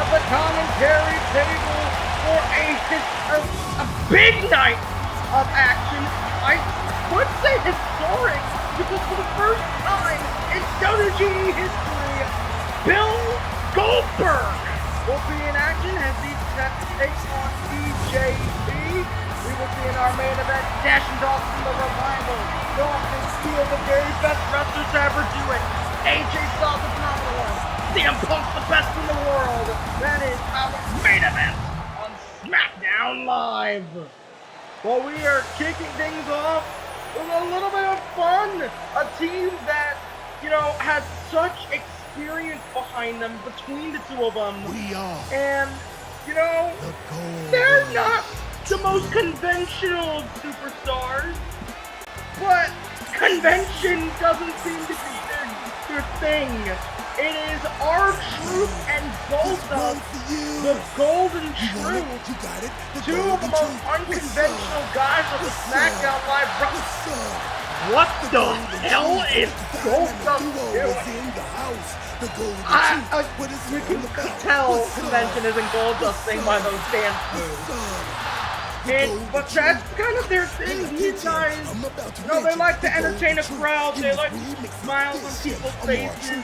at the commentary table for a big night of action. I would say historic, because for the first time in WGE history, Bill Goldberg will be in action as he takes on DJP. We will see in our main event Dash and Dawson, the Revival. Dawson, two of the very best wrestlers to ever do it. AJ Styles, the phenomenal one. CM Punk's the best in the world. That is our main event on SmackDown Live. Well, we are kicking things off with a little bit of fun. A team that, has such experience behind them between the two of them. We are. And, they're not the most conventional of superstars, but convention doesn't seem to be their thing. It is R-Truth and Goldust, the Golden Truth, two of the most unconventional guys of the SmackDown Live roster. What the hell is Goldust doing? You can tell convention isn't Goldust thing by those dance moves. But that's kind of their thing. These guys, they like to entertain a crowd. They like to smile on people's faces.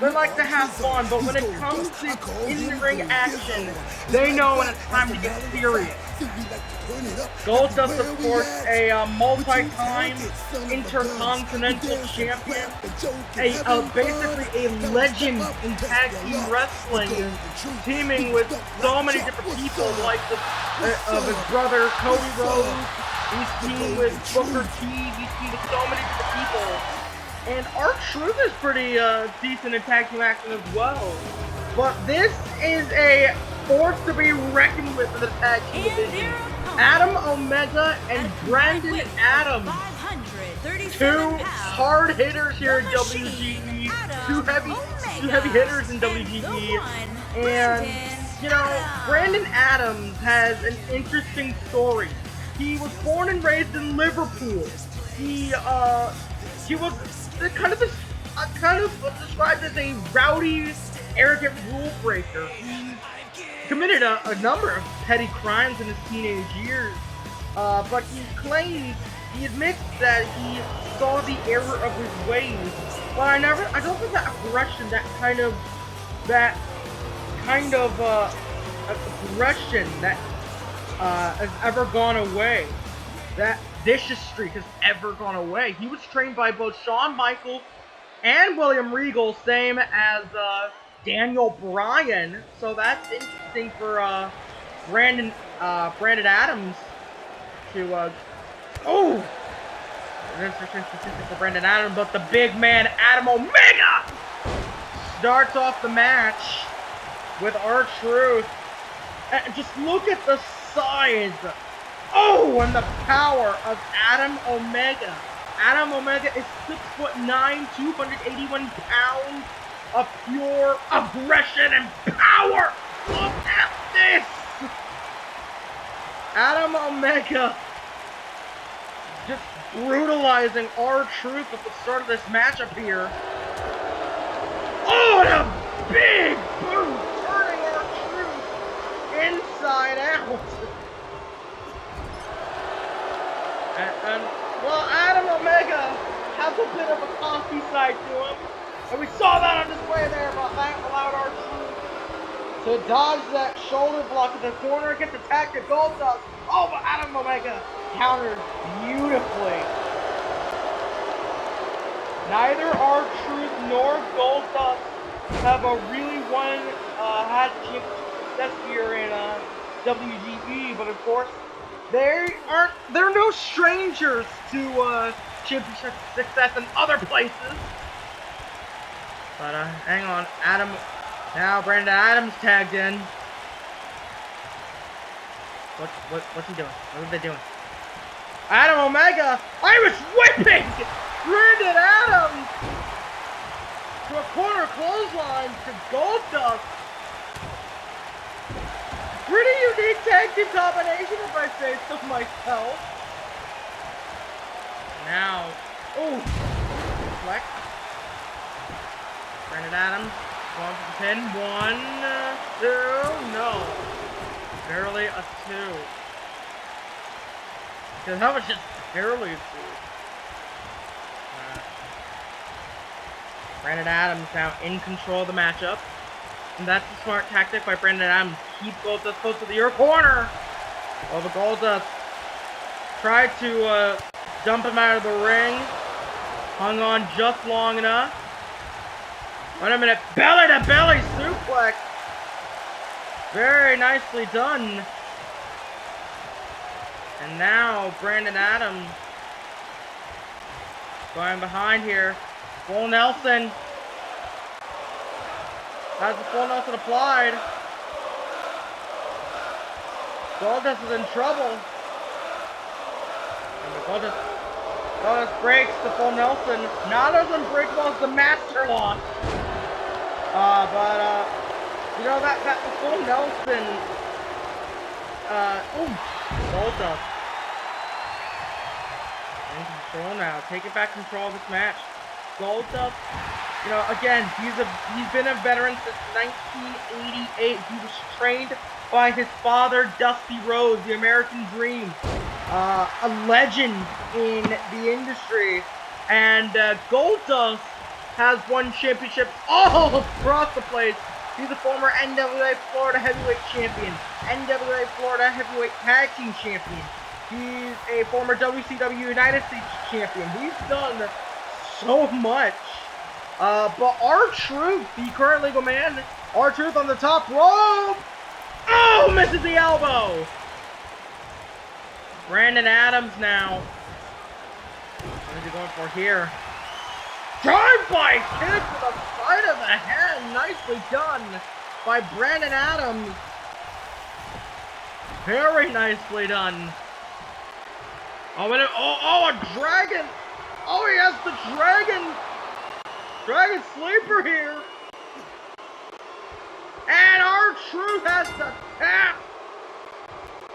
They like to have fun. But when it comes to in-ring action, they know when it's time to get serious. Goldust, of course, a multi-time intercontinental champion, basically a legend in tag team wrestling, teaming with so many different people, like of his brother Cody Rhodes. He's teamed with Booker T. He's teamed with so many different people, and R-Truth is pretty decent in tag team action as well. But this is a force to be reckoned with in the tag team division. Adam Omega and Brandon Adams, two hard hitters here in WGE, two heavy hitters in WGE, and Brandon Adams has an interesting story. He was born and raised in Liverpool. He was kind of described as a rowdy, arrogant rule breaker. He committed a number of petty crimes in his teenage years, but he admits that he saw the error of his ways. But I don't think that aggression, that kind of aggression that has ever gone away. That vicious streak has ever gone away. He was trained by both Shawn Michaels and William Regal, same as Daniel Bryan, so that's interesting for Brandon Adams to interesting for Brandon Adams, but the big man Adam Omega starts off the match with R-Truth. And just look at the size, and the power of Adam Omega. Adam Omega is 6'9", 281 pounds. Of pure aggression and power. Look at this! Adam Omega just brutalizing R-Truth at the start of this matchup here. Oh, and a big boot turning R-Truth inside out. And Adam Omega has a bit of a cocky side to him. And we saw that on display there, but that allowed R-Truth to dodge that shoulder block in the corner, gets attacked at Goldust. Oh, but Adam Omega countered beautifully. Neither R-Truth nor Goldust have really had success here in WGE, but of course, they're no strangers to championship success in other places. But hang on, now Brandon Adams tagged in. What's he doing? What are they doing? Adam Omega, Irish whipping Brandon Adams to a corner clothesline to Goldust. Pretty unique tag team combination, if I say so myself. Now, deflect. Brandon Adams Going for the pin. 1, 2. No. Barely a 2. Because that was just barely a 2. Brandon Adams now in control of the matchup. And that's a smart tactic by Brandon Adams. Keep Goldust close to your corner. Oh, the Goldust tried to dump him out of the ring. Hung on just long enough. Wait a minute. Belly to belly suplex. Very nicely done. And now Brandon Adams going behind here. Full Nelson. Has the full Nelson applied. Goldust is in trouble. And the Goldust breaks the full Nelson. Not as unbreakable as the Master Lock. You know that full Nelson. Goldust. In control now. Taking back control of this match. Goldust, you know, again, he's been a veteran since 1988. He was trained by his father, Dusty Rhodes, the American Dream, a legend in the industry. And Goldust has won championships all across the place. He's a former NWA Florida Heavyweight Champion, NWA Florida Heavyweight Tag Team Champion. He's a former WCW United States Champion. He's done so much. But R-Truth, the current legal man, R-Truth on the top rope. Oh, misses the elbow. Brandon Adams now. What is he going for here? Drive-by kick to the side of the head. Nicely done by Brandon Adams. Very nicely done. Oh, a dragon. Oh, he has the Dragon Sleeper here. And R-Truth has to tap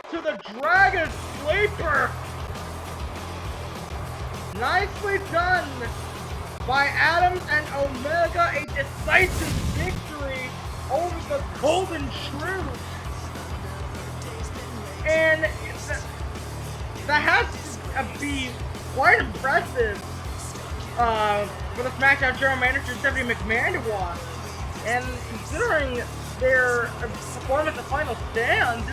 to the Dragon Sleeper. Nicely done by Adams and Omega. A decisive victory over the Golden Truth. And that has to be quite impressive for the SmackDown General Manager Stephanie McMahon to watch. And considering their performance at Final Stand,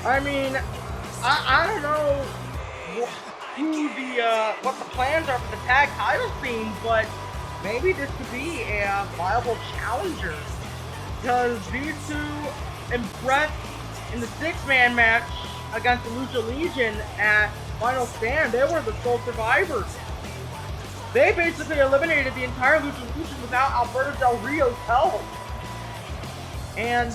I mean, I don't know what the plans are for the tag title scene, but maybe this could be a viable challenger. Because these two impressed in the 6-man match against the Lucha Legion at Final Stand. They were the sole survivors. They basically eliminated the entire Lucha Legion without Alberto Del Rio's help. And,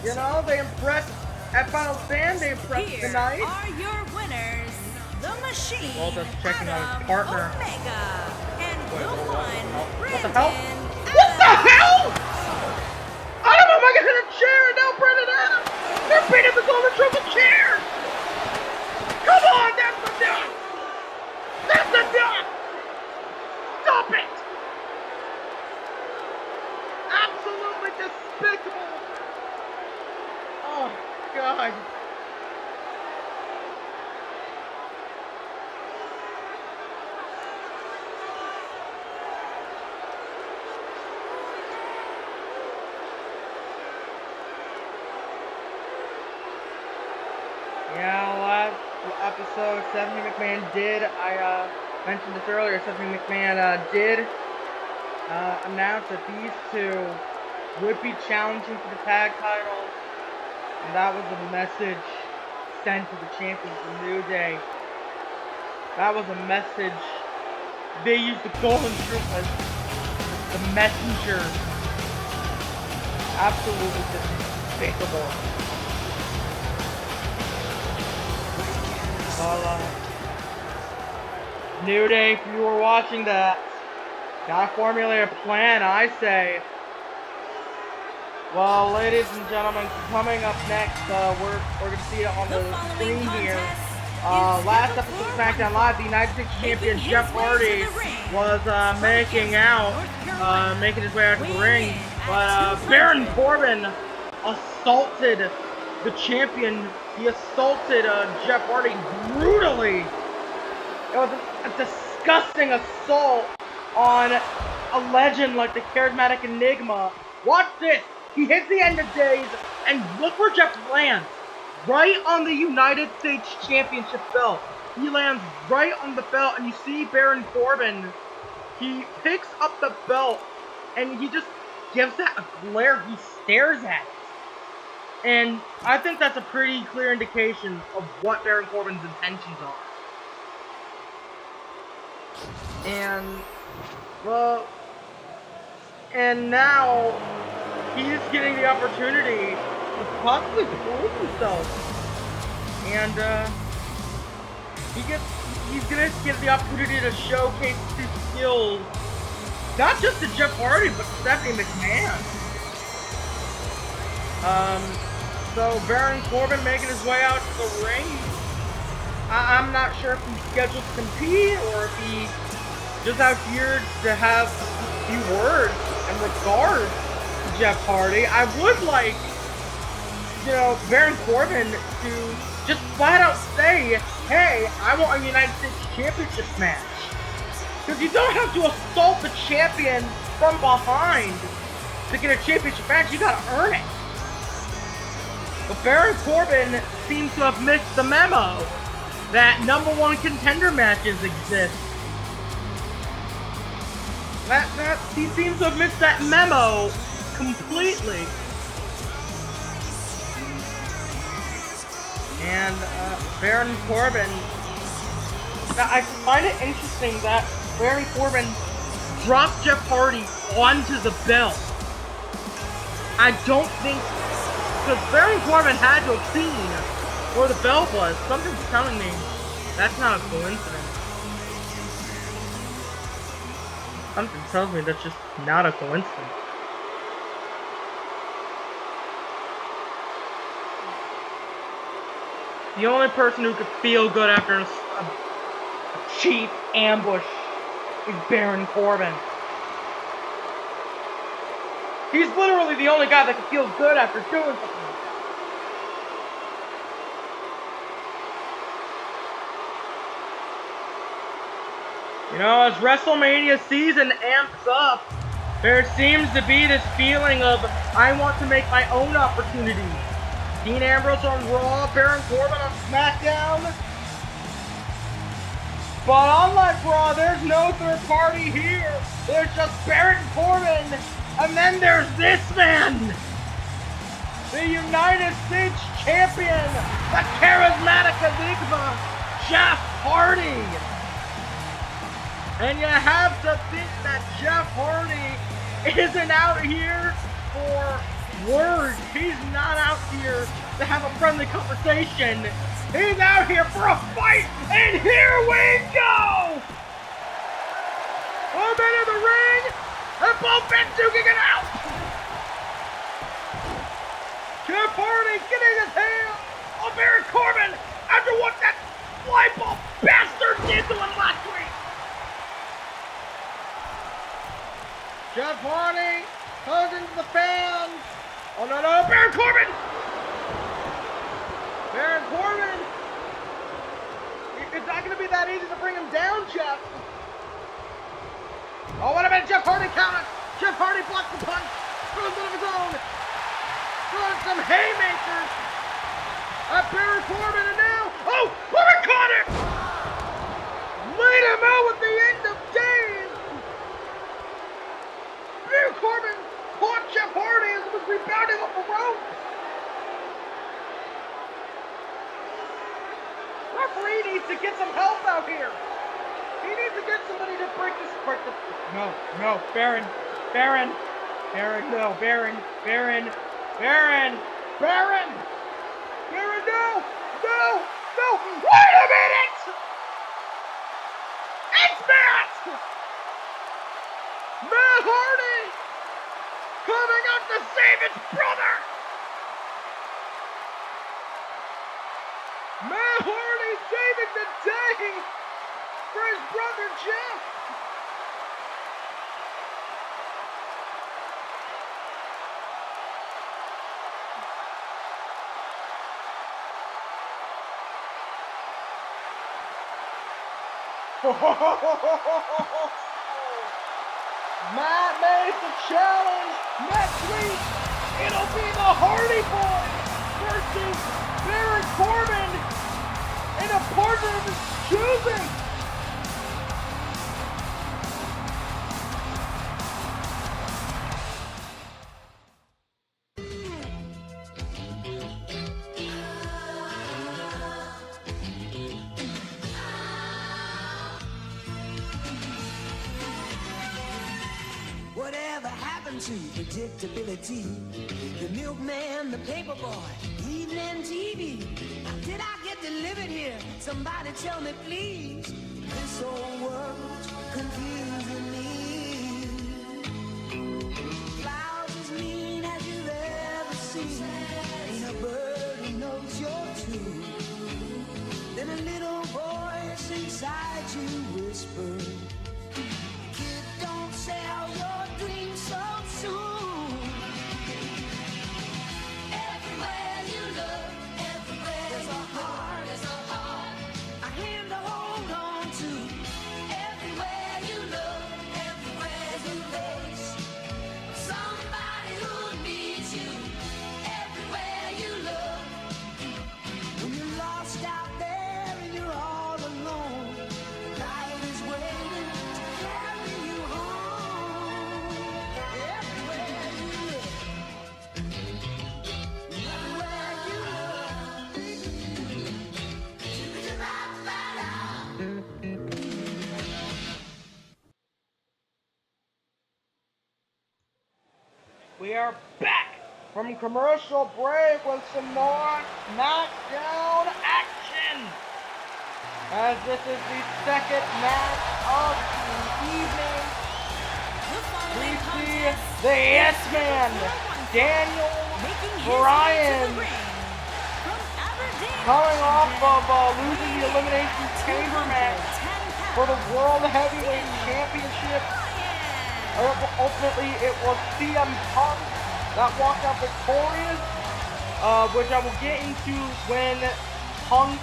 you know, they impressed at Final Stand. They impressed tonight. Here are your winners, The Machine, Well, just checking on his partner. Omega, and the one, What the hell? Brandon What the Adams. hell? I don't know if I can hit a chair and now Brandon Adams. They're beating the Golden Triple chair. Come on, that's the duck. That's the duck. Stop it. Absolutely despicable. Oh, God. Yeah, last episode, Stephanie McMahon did, I mentioned this earlier, Stephanie McMahon did announce that these two would be challenging for the tag titles, and that was a message sent to the champions of New Day. That was a message. They used the Golden Truth as the messenger. Absolutely despicable. New Day, if you were watching that, gotta formulate a plan, I say. Well, ladies and gentlemen, coming up next, we're gonna see it on the screen here. Last episode of SmackDown Live, the United States Champion Jeff Hardy was making out making his way out to the ring. But Baron Corbin assaulted the champion. He assaulted Jeff Hardy brutally. It was a disgusting assault on a legend like the charismatic Enigma. Watch this. He hits the end of days, and look where Jeff lands. Right on the United States Championship belt. He lands right on the belt, and you see Baron Corbin. He picks up the belt, and he just gives that a glare. He stares at it. And I think that's a pretty clear indication of what Baron Corbin's intentions are. And, well, and now he's getting the opportunity to possibly prove himself. And, he's gonna get the opportunity to showcase his skills, not just to Jeff Hardy, but to Stephanie McMahon. So Baron Corbin making his way out to the ring. I'm not sure if he's scheduled to compete or if he just out here to have a few words in regards to Jeff Hardy. I would like, Baron Corbin to just flat out say, hey, I want a United States Championship match. Because you don't have to assault the champion from behind to get a championship match. You gotta earn it. But Baron Corbin seems to have missed the memo that #1 contender matches exist. He seems to have missed that memo completely. And Baron Corbin, now I find it interesting that Baron Corbin dropped Jeff Hardy onto the belt. I don't think, because Baron Corbin had to have seen where the belt was. Something's telling me that's not a coincidence. Something tells me that's just not a coincidence. The only person who could feel good after a cheap ambush is Baron Corbin. He's literally the only guy that can feel good after doing something. As WrestleMania season amps up, there seems to be this feeling of, I want to make my own opportunity. Dean Ambrose on Raw, Baron Corbin on SmackDown. But unlike Raw, there's no third party here. There's just Baron Corbin, and then there's this man, the United States Champion, the charismatic Enigma, Jeff Hardy. And you have to think that Jeff Hardy isn't out here for words. He's not out here to have a friendly conversation. He's out here for a fight, and here we go! Both men in the ring, and both men duking it out! Jeff Hardy getting his hand on Baron Corbin after what that flyball bastard did to him last week! Jeff Hardy goes into the fans. Oh no, Baron Corbin! Baron Corbin! It's not going to be that easy to bring him down, Jeff. Oh, what a minute, Jeff Hardy counted. Jeff Hardy blocks the punch. Throws one of his own. Throwing some haymakers at Baron Corbin, and now, Corbin caught him! Laid him out with the end of days. Baron Corbin caught Jeff Hardy as he was rebounding off the rope. Referee needs to get some help out here. He needs to get somebody to break this. No, Baron, no, Baron, no, wait a minute! It's Matt! Matt Hardy coming out to save his brother! Matt Hardy saving the day for his brother Jeff! Matt made the challenge. Next week, it'll be the Hardy Boys versus Baron Corbin in a partner of his choosing. Whatever happened to predictability? The milkman, the paperboy, evening TV. Did I get delivered here? Somebody tell me, please. This whole world's confusing me. Clouds as mean as you've ever seen. Ain't a bird who knows you're true. Then a little voice inside you whispers, kid, don't sell your dreams so soon. Everywhere you look, everywhere there's a heart, a hand to hold on to. Everywhere you look, everywhere there's a face, somebody who needs you. Everywhere you look, when you're lost out there and you're all alone, life is waiting to carry you home. Everywhere you look, everywhere you We are back from commercial break with some more SmackDown action. As this is the second match of the evening, The we following see contest the Yes Man, Daniel making his way to Bryan, the ring from Aberdeen, coming off of losing the Elimination Chamber match 210 for the pounds, World Heavyweight Championship. Ultimately, it was CM Punk that walked out victorious, which I will get into when Punk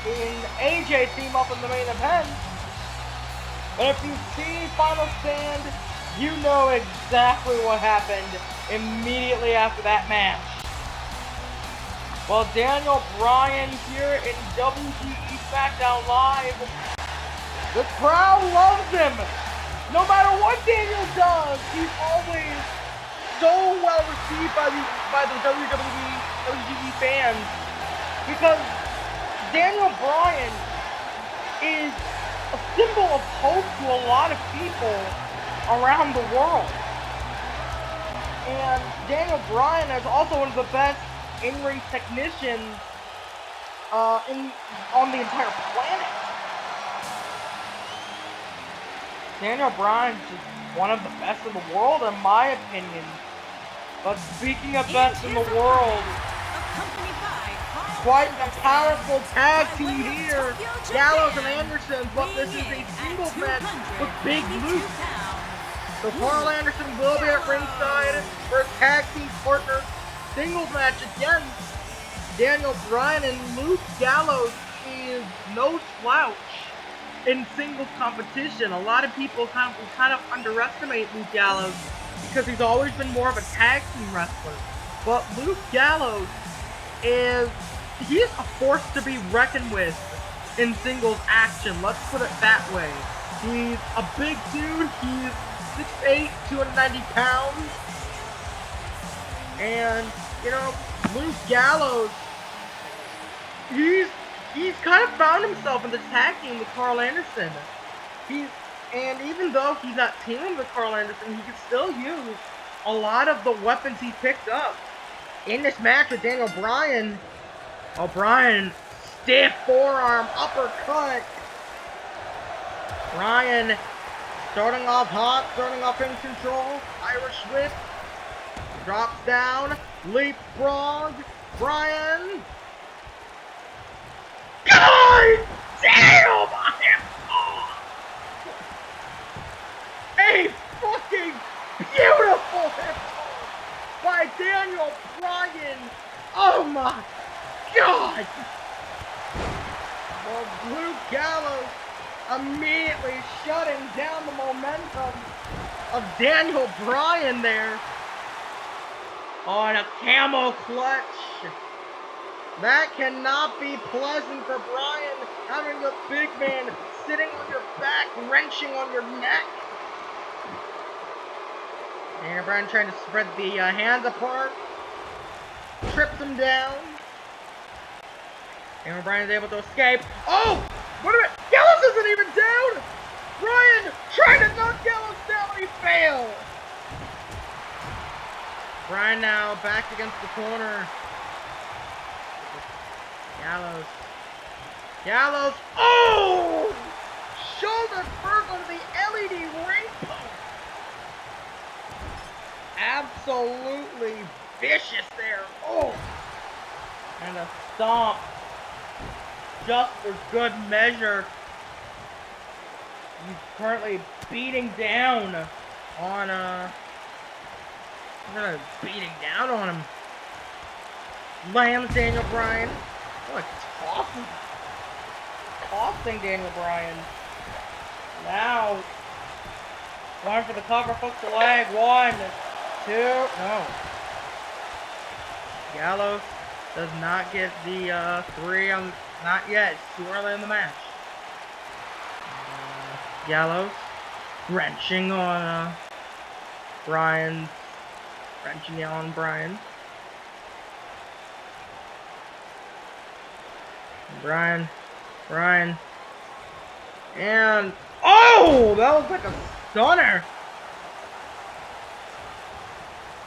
and AJ team up in the main event. But if you've seen Final Stand, you know exactly what happened immediately after that match. Well, Daniel Bryan here in WGE SmackDown Live, the crowd loves him. No matter what Daniel does, he's always so well received by the WGE fans, because Daniel Bryan is a symbol of hope to a lot of people around the world. And Daniel Bryan is also one of the best in-ring technicians on the entire planet. Daniel Bryan's just one of the best in the world, in my opinion. But speaking of best in the world, quite a powerful tag team here, Gallows and Anderson, but this is a singles match with Big Luke. So Carl Anderson will be at ringside for a tag team partner singles match against Daniel Bryan, and Luke Gallows is no slouch in singles competition. A lot of people kind of underestimate Luke Gallows because he's always been more of a tag team wrestler. But Luke Gallows he's a force to be reckoned with in singles action. Let's put it that way. He's a big dude. He's 6'8", 290 pounds. And, you know, Luke Gallows, he's kind of found himself in the tag team with Carl Anderson. And even though he's not teaming with Carl Anderson, he can still use a lot of the weapons he picked up in this match with Daniel Bryan. Bryan, stiff forearm, uppercut. Bryan starting off hot, starting off in control. Irish whip. Drops down. Leapfrog. Bryan. God damn! A fucking beautiful hip toss by Daniel Bryan. Oh my God! Well, Luke Gallows immediately shutting down the momentum of Daniel Bryan there. On a camel clutch. That cannot be pleasant for Bryan, having a big man sitting on your back, wrenching on your neck. Daniel Bryan trying to spread the hands apart. Trips him down. Daniel Bryan is able to escape. Oh! Wait a minute! Gallows isn't even down! Bryan trying to knock Gallows down, but he failed! Bryan now back against the corner. Gallows. Gallows. Oh! Shoulder first onto the LED ring post. Absolutely vicious there. Oh! And a stomp. Just for good measure. He's currently beating down on beating down on him. Lands Daniel Bryan. What tossing Daniel Bryan. Now going for the cover, hooks the leg. 1, 2, no. Gallows does not get the 3 on, not yet. It's too early in the match. Gallows wrenching on Bryan. Wrenching on Bryan. Bryan. And oh, that was like a stunner.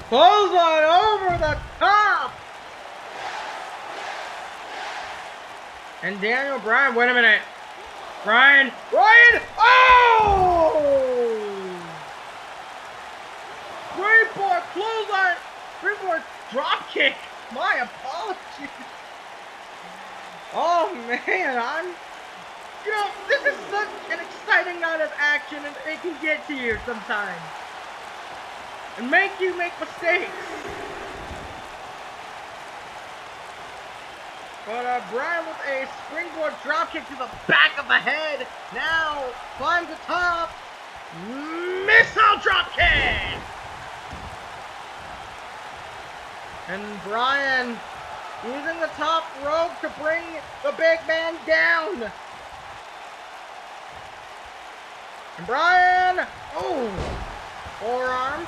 Clothesline over the top. And Daniel Bryan, wait a minute. Bryan, oh! Springboard clothesline, springboard drop kick. My apologies. Oh man, this is such an exciting night of action, and it can get to you sometimes. And make you make mistakes. But Bryan with a springboard dropkick to the back of the head. Now climbs the top. Missile dropkick. And Bryan using the top rope to bring the big man down. And Bryan, oh, forearm.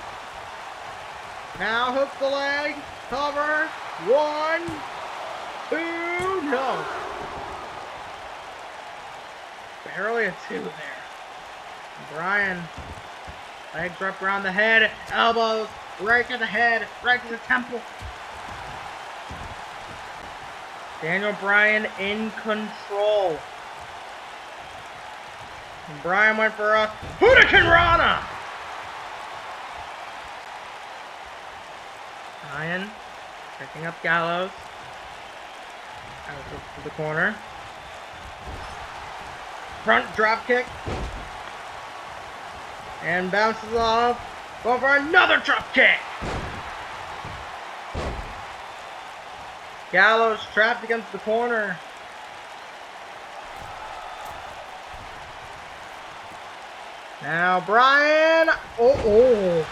Now hooks the leg, cover, 1, 2, no. Barely a 2 there. And Bryan, legs wrapped around the head, elbows, right to the head, right to the temple. Daniel Bryan in control. And Bryan went for a Hurricane Rana. Bryan picking up Gallows. Out to the corner. Front drop kick. And bounces off. Going for another drop kick. Gallows trapped against the corner. Now Bryan. Oh.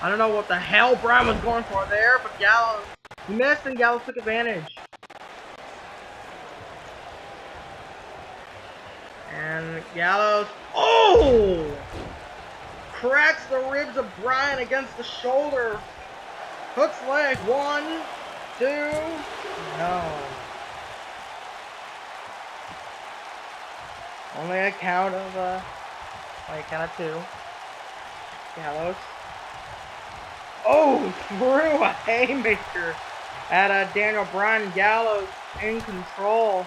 I don't know what the hell Bryan was going for there, but Gallows, he missed and Gallows took advantage. And Gallows, oh! Cracks the ribs of Bryan against the shoulder. Hooks leg, 1, 2, no. Only a count of, count of 2. Gallows. Oh, threw a haymaker at Daniel Bryan. Gallows in control.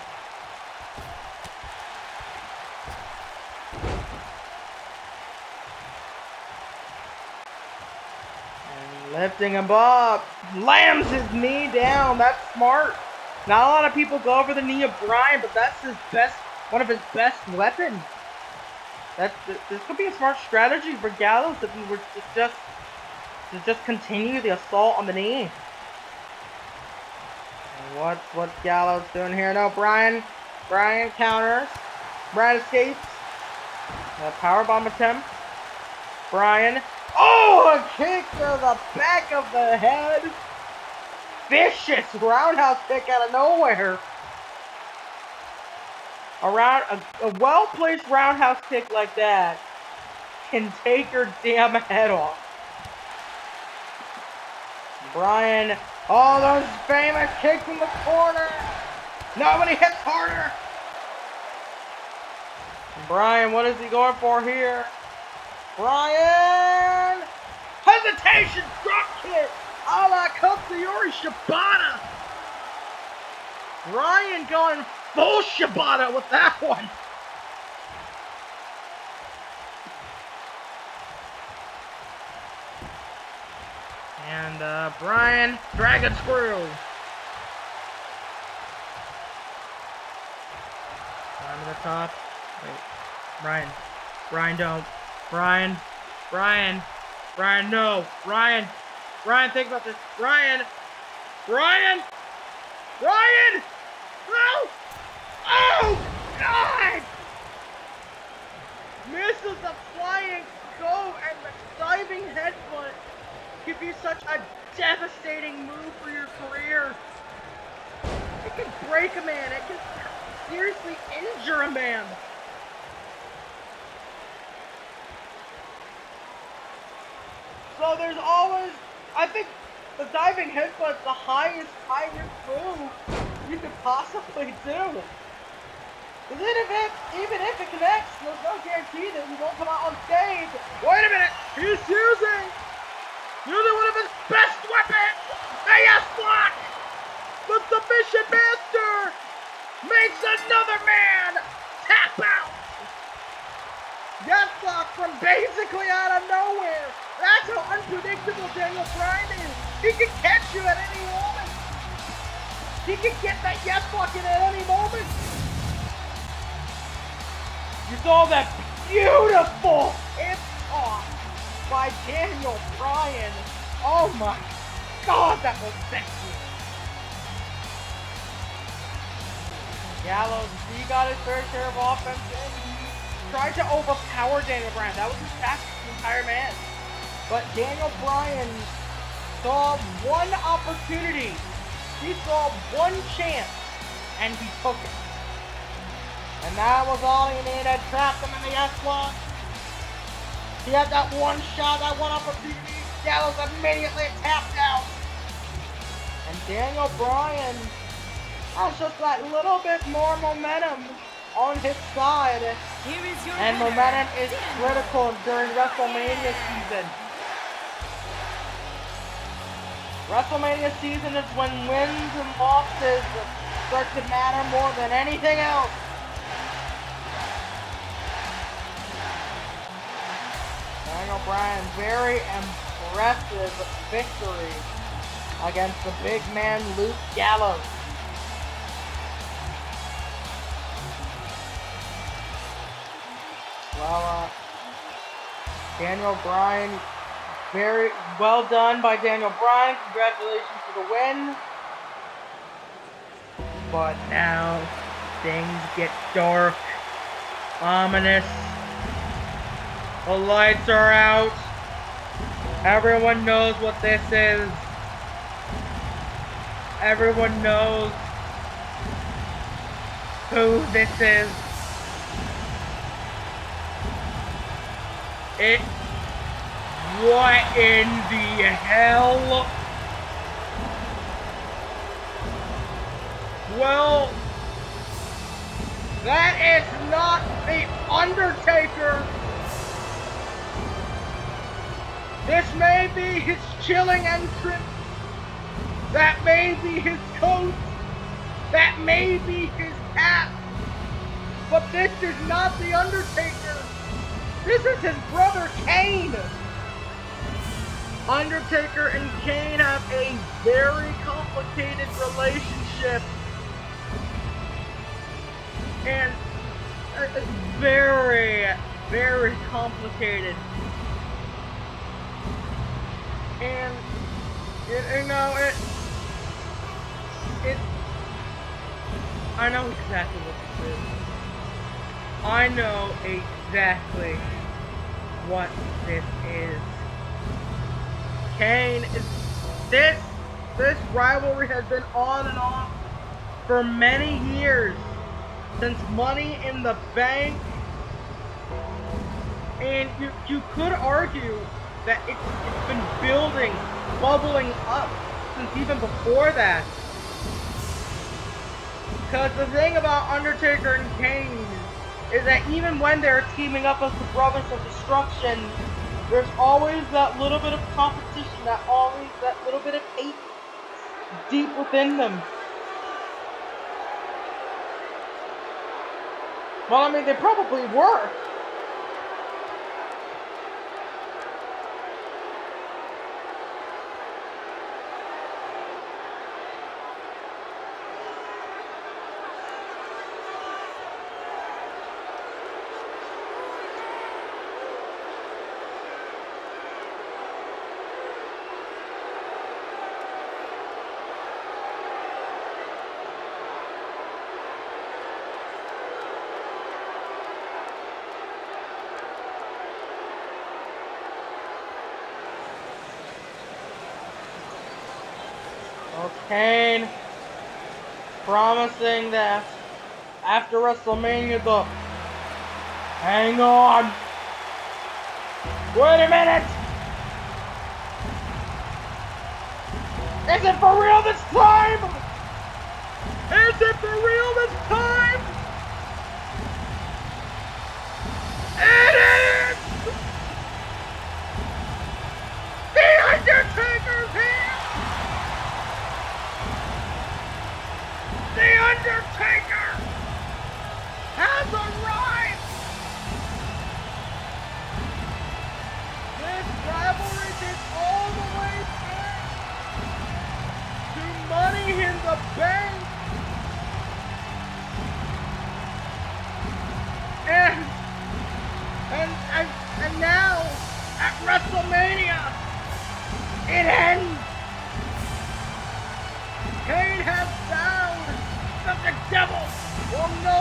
And lifting him up, slams his knee down. That's smart. Not a lot of people go for the knee of Bryan, but that's one of his best weapons. This could be a smart strategy for Gallows if he were to just continue the assault on the knee. And what's Gallows doing here? No, Bryan counters. Bryan escapes. Powerbomb attempt. Bryan. Oh, a kick to the back of the head. Vicious roundhouse kick out of nowhere. A well-placed roundhouse kick like that can take your damn head off. Bryan. Oh, those famous kicks in the corner. Nobody hits harder. Bryan, what is he going for here? Bryan! Hesitation drop kick! A la Katsuyori Shibata! Bryan going full Shibata with that one. And Bryan, Dragon Screw. Climb to the top. Wait. Bryan, don't. Bryan, no. Bryan, think about this. Bryan! No! Oh, God! Misses the flying go, and the diving headbutt could be such a devastating move for your career. It can break a man. It can seriously injure a man. So there's always, I think the diving headbutt's the highest high-risk move you could possibly do. Because even if it connects, there's no guarantee that he won't come out on stage. Wait a minute, he's using one of his best weapons, the yes block. The submission master makes another man tap out. Yes block from basically out of nowhere. That's how unpredictable Daniel Bryan is. He can catch you at any moment. He can get that yes block in at any moment. You saw that beautiful hip toss by Daniel Bryan. Oh my God, that was sexy. Gallows, he got his fair share of offense in. He tried to overpower Daniel Bryan. That was his tactic the entire match. But Daniel Bryan saw one opportunity. He saw one chance, and he took it. And that was all he needed. Trapped him in the S-block. He had that one shot, that one opportunity. Gallows immediately tapped out. And Daniel Bryan has just that little bit more momentum on his side. Here is your And winner, momentum is Daniel critical during WrestleMania season. WrestleMania season is when wins and losses start to matter more than anything else. Daniel Bryan, very impressive victory against the big man Luke Gallows. Well, Daniel Bryan, very well done by Daniel Bryan. Congratulations for the win. But now things get dark, ominous. The lights are out. Everyone knows what this is. Everyone knows who this is. What in the hell? Well, that is not the Undertaker. This may be his chilling entrance. That may be his coat. That may be his hat. But this is not the Undertaker. This is his brother Kane. Undertaker and Kane have a very complicated relationship. And very, very complicated. And I know exactly what this is. I know a exactly what this is. Kane is this rivalry has been on and off for many years, since Money in the Bank, and you could argue that it's been building, bubbling up since even before that. Because the thing about Undertaker and Kane is that even when they're teaming up as the Brothers of Destruction, there's always that little bit of competition, that little bit of hate deep within them. Well, I mean, they probably were. Kane promising that after WrestleMania, hang on. Wait a minute. Is it for real this time? Is it for real this time? It is! The Undertaker's here! The Undertaker has arrived! This rivalry dates all the way back to Money in the Bank. And now at WrestleMania, it ends. Kane has found that the devil will no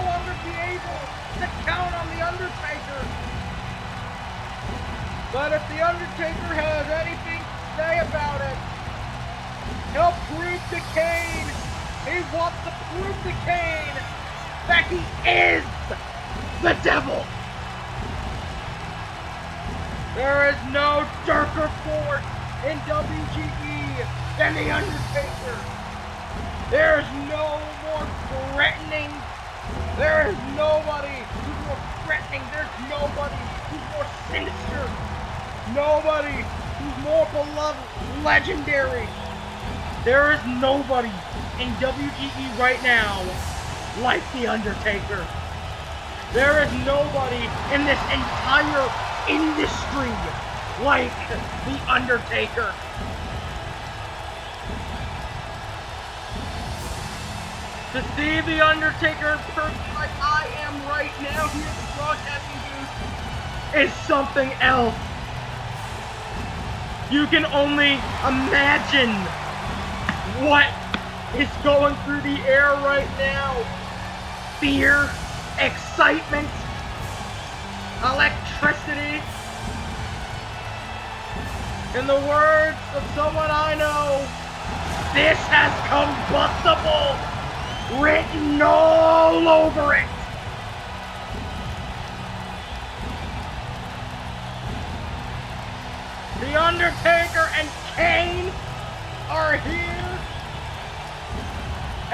longer be able to count on the Undertaker. But if the Undertaker has anything to say about it, he'll prove to Kane. He wants to prove to Kane that he is the devil. There is no darker force in WGE than the Undertaker. There is no more threatening. There is nobody who's more threatening. There's nobody who's more sinister. Nobody who's more beloved, legendary. There is nobody in WGE right now like the Undertaker. There is nobody in this entire industry like the Undertaker. To see the Undertaker in person like I am right now here at the broadcasting booth is something else. You can only imagine what is going through the air right now. Fear, excitement, electricity. In the words of someone I know, this has combustible written all over it. The Undertaker and Kane are here.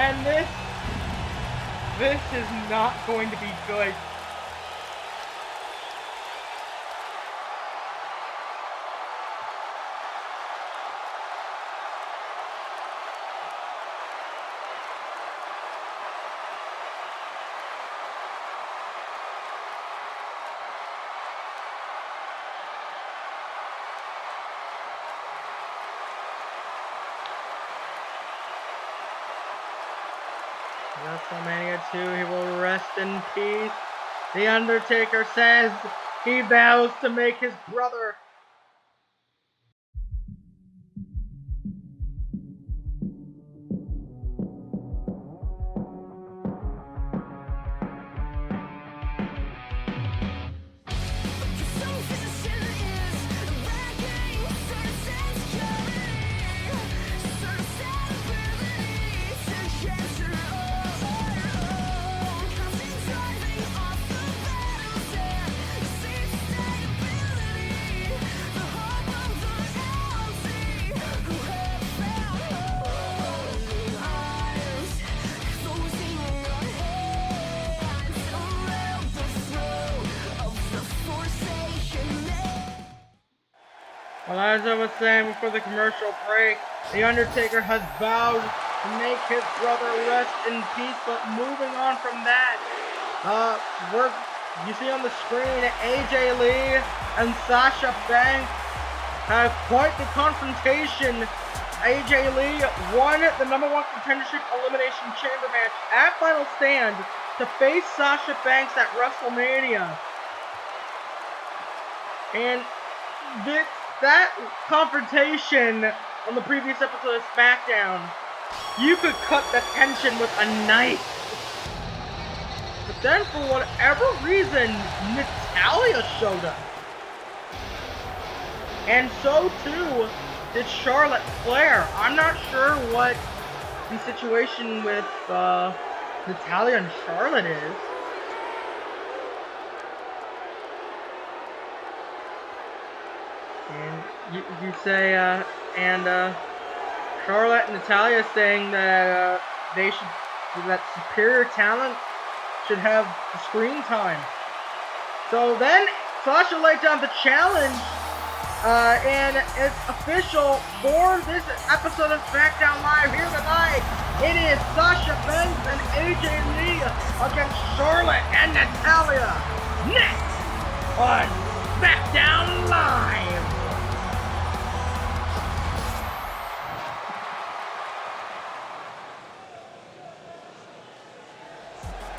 And this is not going to be good. WrestleMania 2, he will rest in peace. The Undertaker says he vows to make his brother Well, as I was saying before the commercial break, The Undertaker has vowed to make his brother rest in peace, but moving on from that, you see on the screen, AJ Lee and Sasha Banks have quite the confrontation. AJ Lee won the #1 contendership elimination chamber match at Final Stand to face Sasha Banks at WrestleMania. And that confrontation on the previous episode of SmackDown, you could cut the tension with a knife. But then for whatever reason, Natalya showed up. And so too did Charlotte Flair. I'm not sure what the situation with Natalya and Charlotte is. And you say, Charlotte and Natalya saying that that superior talent should have the screen time. So then Sasha laid down the challenge, and it's official for this episode of SmackDown Live here tonight. It is Sasha Banks and AJ Lee against Charlotte and Natalya next on SmackDown Live.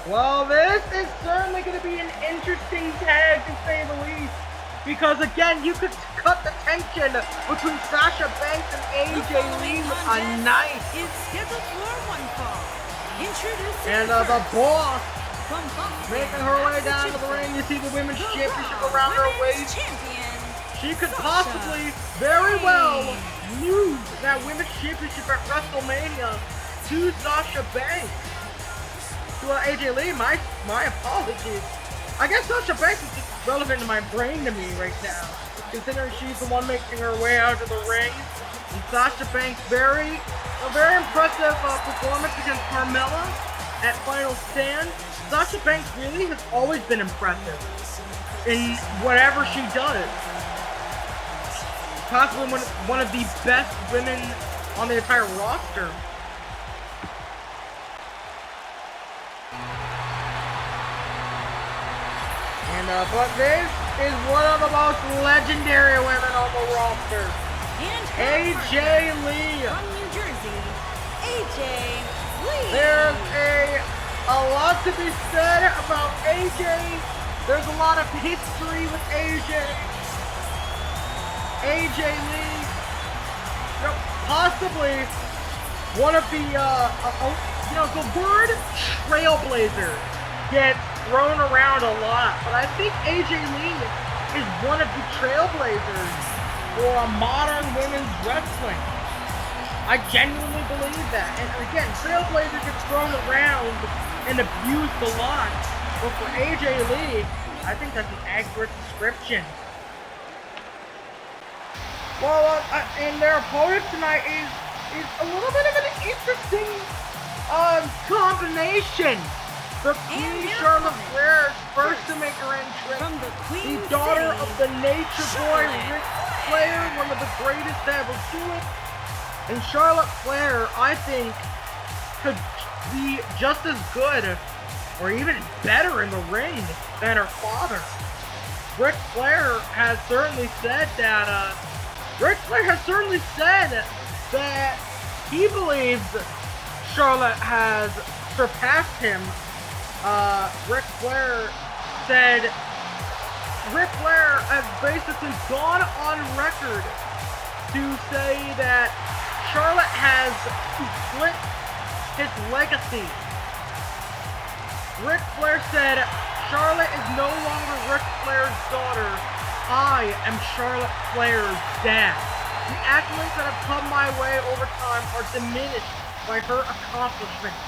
Well, this is certainly going to be an interesting tag, to say the least. Because, again, you could cut the tension between Sasha Banks and AJ Lee with a knife. Is scheduled for one fall. Introducing And the boss making her way down to the ring. You see the women's championship around her waist. Champion. She could possibly, very well, lose that women's championship at WrestleMania to Sasha Banks. Well, AJ Lee, my apologies. I guess Sasha Banks is just relevant to my brain to me right now, considering she's the one making her way out of the ring. And Sasha Banks, a very impressive performance against Carmella at Final Stand. Sasha Banks really has always been impressive in whatever she does. Possibly one of the best women on the entire roster. But this is one of the most legendary women on the roster. And AJ Lee. from New Jersey, AJ Lee. There's a lot to be said about AJ. There's a lot of history with AJ. AJ Lee, possibly one of the, the word trailblazer gets thrown around a lot, but I think AJ Lee is one of the trailblazers for modern women's wrestling. I genuinely believe that. And again, trailblazer gets thrown around and abused a lot, but for AJ Lee, I think that's an accurate description. Well, and their opponent tonight is a little bit of an interesting combination. The Queen Charlotte Flair is first to make her entrance. From the Queen The daughter City, of the Nature Boy, Charlotte Ric Flair, one of the greatest to ever do it. And Charlotte Flair, I think, could be just as good or even better in the ring than her father. Ric Flair has certainly said that he believes Charlotte has surpassed him. Ric Flair has basically gone on record to say that Charlotte has eclipsed his legacy. Ric Flair said, Charlotte is no longer Ric Flair's daughter. I am Charlotte Flair's dad. The accolades that have come my way over time are diminished by her accomplishments.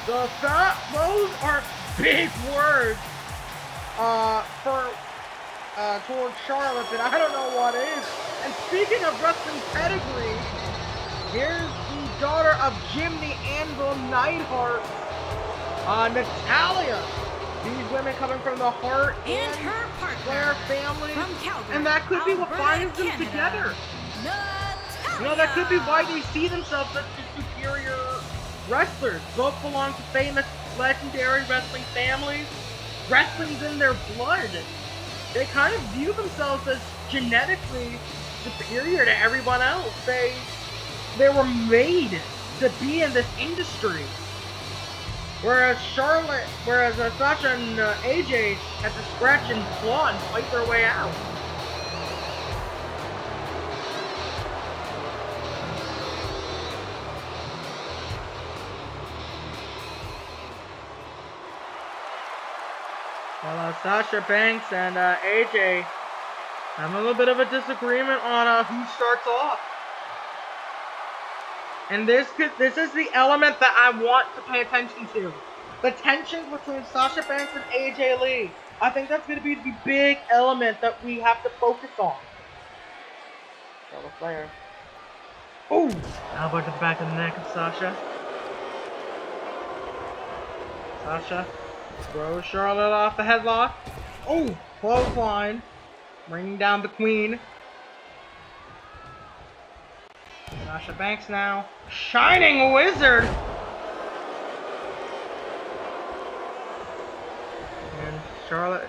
So those are big words towards Charlotte, but I don't know what is. And speaking of wrestling pedigree, here's the daughter of Jim the Anvil Neidhart, Natalya. These women coming from the heart And her Flair partner family, from Calgary, and that could be what Alberta, binds them Canada, together. Natalya. You know, that could be why they see themselves as the superior wrestlers. Both belong to famous, legendary wrestling families. Wrestling's in their blood. They kind of view themselves as genetically superior to everyone else. They were made to be in this industry. Whereas Sasha and AJ had to scratch and claw and fight their way out. Well, Sasha Banks and AJ have a little bit of a disagreement on who starts off. And this is the element that I want to pay attention to. The tension between Sasha Banks and AJ Lee. I think that's going to be the big element that we have to focus on. Charlotte Flair. Oh! Elbow to the back of the neck of Sasha. Sasha throws Charlotte off the headlock. Oh! Clothesline. Bringing down the queen. Sasha Banks now. Shining Wizard! And Charlotte.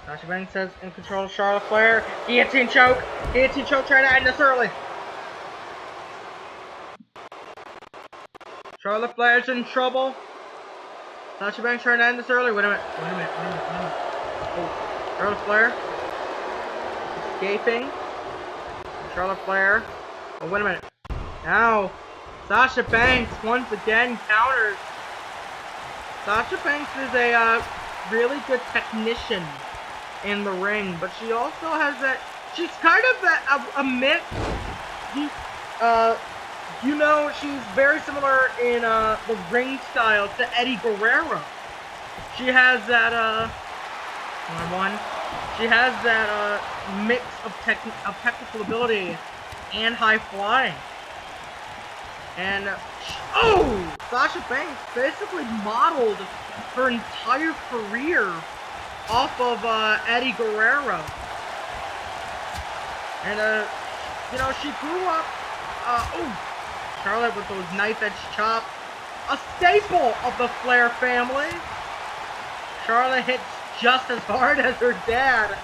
Sasha Banks says in control of Charlotte Flair. Guillotine choke. Guillotine choke trying to end this early. Charlotte Flair's in trouble. Sasha Banks trying to end this early. Wait a minute. Oh, Charlotte Flair. Escaping. Charlotte Flair. Oh, wait a minute. Now, Sasha Banks once again counters. Sasha Banks is a really good technician in the ring, but she also has that. She's kind of a mix. You know, she's very similar in the ring style to Eddie Guerrero. She has that She has that mix of technical ability and high flying. And Sasha Banks basically modeled her entire career off of Eddie Guerrero. And you know, she grew up. Charlotte with those knife-edge chops, a staple of the Flair family. Charlotte hits just as hard as her dad.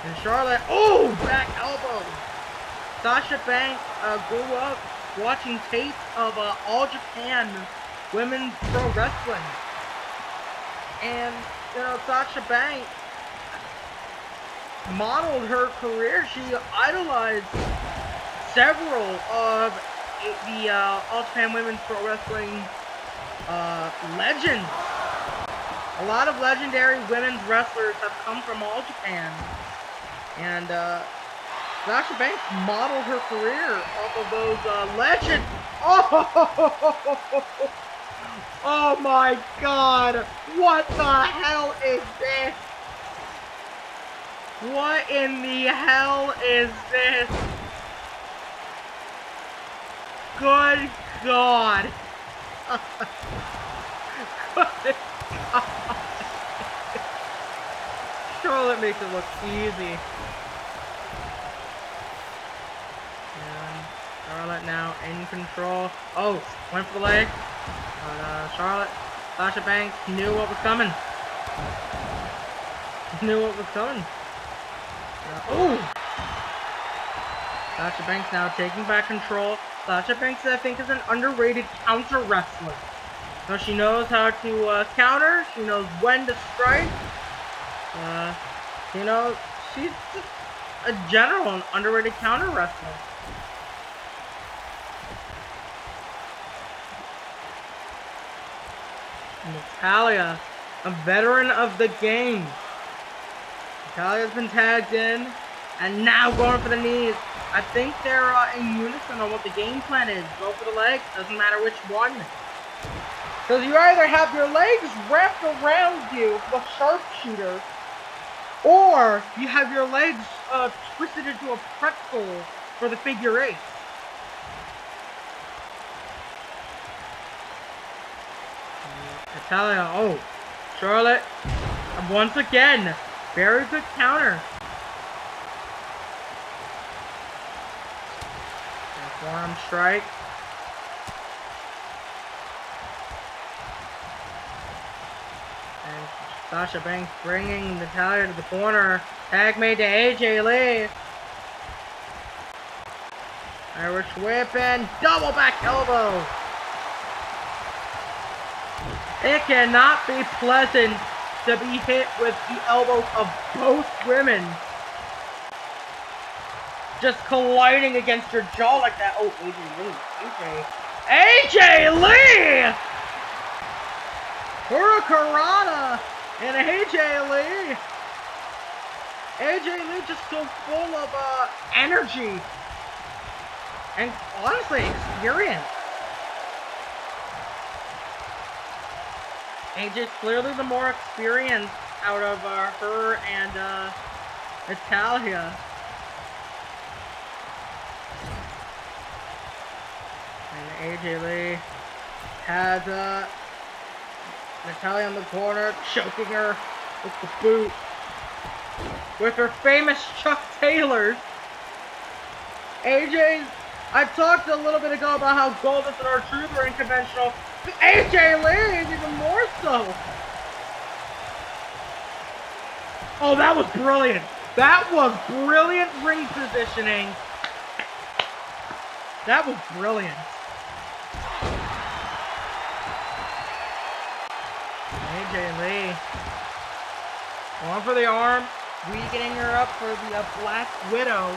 And Charlotte, back elbow. Sasha Banks grew up watching tapes of All Japan Women's Pro Wrestling. And, you know, Sasha Banks modeled her career. She idolized several of the All Japan Women's Pro Wrestling legends. A lot of legendary women's wrestlers have come from All Japan. And Sasha Banks modeled her career off of those legends. Oh my god! What the hell is this? What in the hell is this? Good God. Good God. Charlotte makes it look easy. And Charlotte now in control. Oh, went for the leg. But Sasha Banks knew what was coming. Sasha Banks now taking back control. Sasha Banks, I think, is an underrated counter wrestler. So she knows how to counter. She knows when to strike. You know, she's just a general and underrated counter wrestler. Natalya, a veteran of the game. Natalya's been tagged in, and now going for the knees. I think they're in unison on what the game plan is. Go for the legs, doesn't matter which one. Because you either have your legs wrapped around you, the sharpshooter, or you have your legs twisted into a pretzel for the figure eight. Natalya, oh, Charlotte, once again, very good counter. And forearm strike. And Sasha Banks bringing Natalya to the corner. Tag made to AJ Lee. Irish whip and double back elbow. It cannot be pleasant to be hit with the elbows of both women. Just colliding against your jaw like that. Oh, AJ Lee! Hurricanrana and AJ Lee. AJ Lee just so full of energy and honestly experience. AJ's clearly the more experienced out of her and Natalya. And AJ Lee has Natalya in the corner, choking her with the boot. With her famous Chuck Taylors. I talked a little bit ago about how Goldust and R-Truth are unconventional. AJ Lee is even more so. Oh, that was brilliant. That was brilliant ring positioning. That was brilliant. AJ Lee. Going for the arm. Weakening her up for the Black Widow.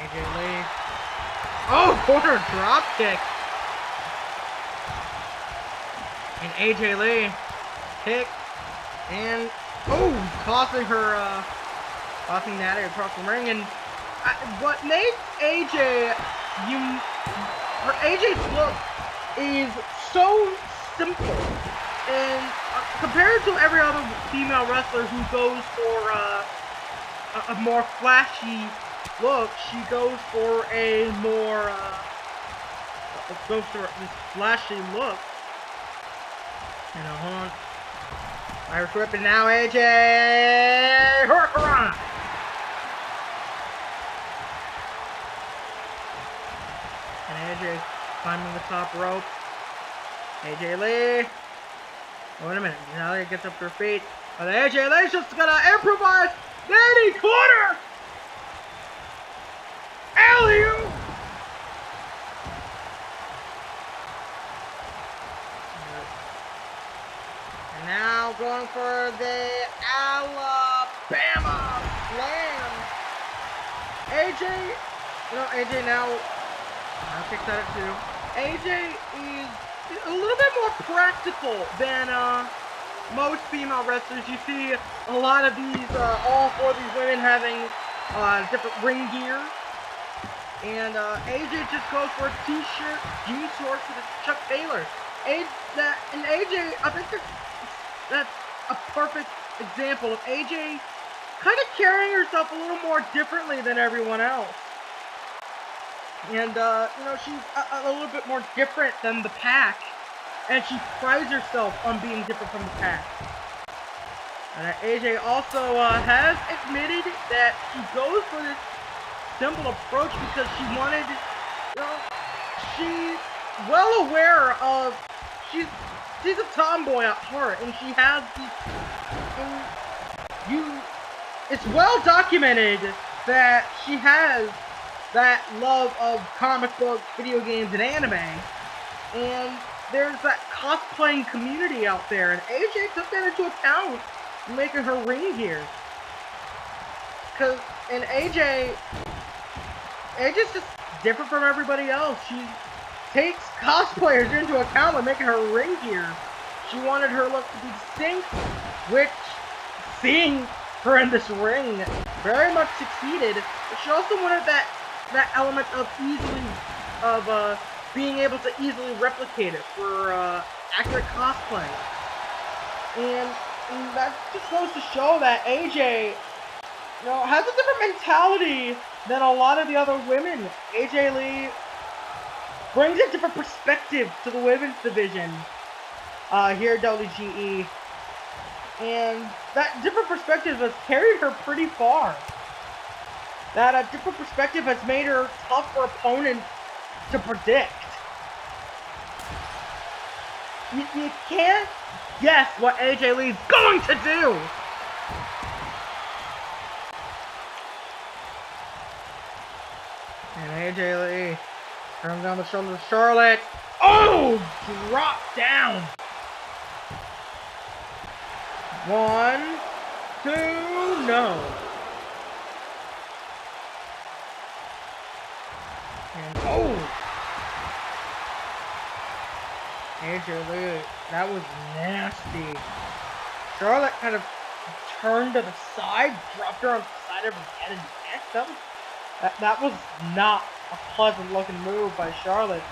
AJ Lee. Oh, corner drop kick. And AJ Lee kick and tossing her, tossing Natty across the ring. And what made AJ's look is so simple, and compared to every other female wrestler who goes for a more flashy look, she goes for a more goes for this flashy look. And hold on, Irish whip, and now AJ Hurricane. And AJ climbing the top rope. AJ Lee. Oh, wait a minute. Natalya gets up to her feet. But AJ Lee's just gonna improvise. Nanny corner. Alley-oop. And now going for the Alabama slam. AJ now kicks at it too. AJ is a little bit more practical than most female wrestlers. You see a lot of these, all four of these women having different ring gear. And AJ just goes for a t-shirt, jean shorts with a Chuck Taylor. And AJ, I think that's a perfect example of AJ kind of carrying herself a little more differently than everyone else. And, she's a little bit more different than the pack. And she prides herself on being different from the pack. And AJ also has admitted that she goes for this simple approach because she wanted, she's well aware of, she's a tomboy at heart. And she has it's well documented that she has that love of comic books, video games, and anime, and there's that cosplaying community out there, and AJ took that into account, making her ring gear. And AJ's just different from everybody else. She takes cosplayers into account when making her ring gear. She wanted her look to be distinct, which seeing her in this ring very much succeeded. But she also wanted that element of being able to easily replicate it for accurate cosplay. And that just goes to show that AJ has a different mentality than a lot of the other women. AJ Lee brings a different perspective to the women's division here at WGE. And that different perspective has carried her pretty far. That different perspective has made her tough for opponents to predict. You can't guess what AJ Lee's going to do. And AJ Lee turns down the shoulder of Charlotte. Oh! Drop down. 1, 2, no. And oh! AJ Lee, that was nasty. Charlotte kind of turned to the side, dropped her on the side of her head and neck. That was not a pleasant looking move by Charlotte,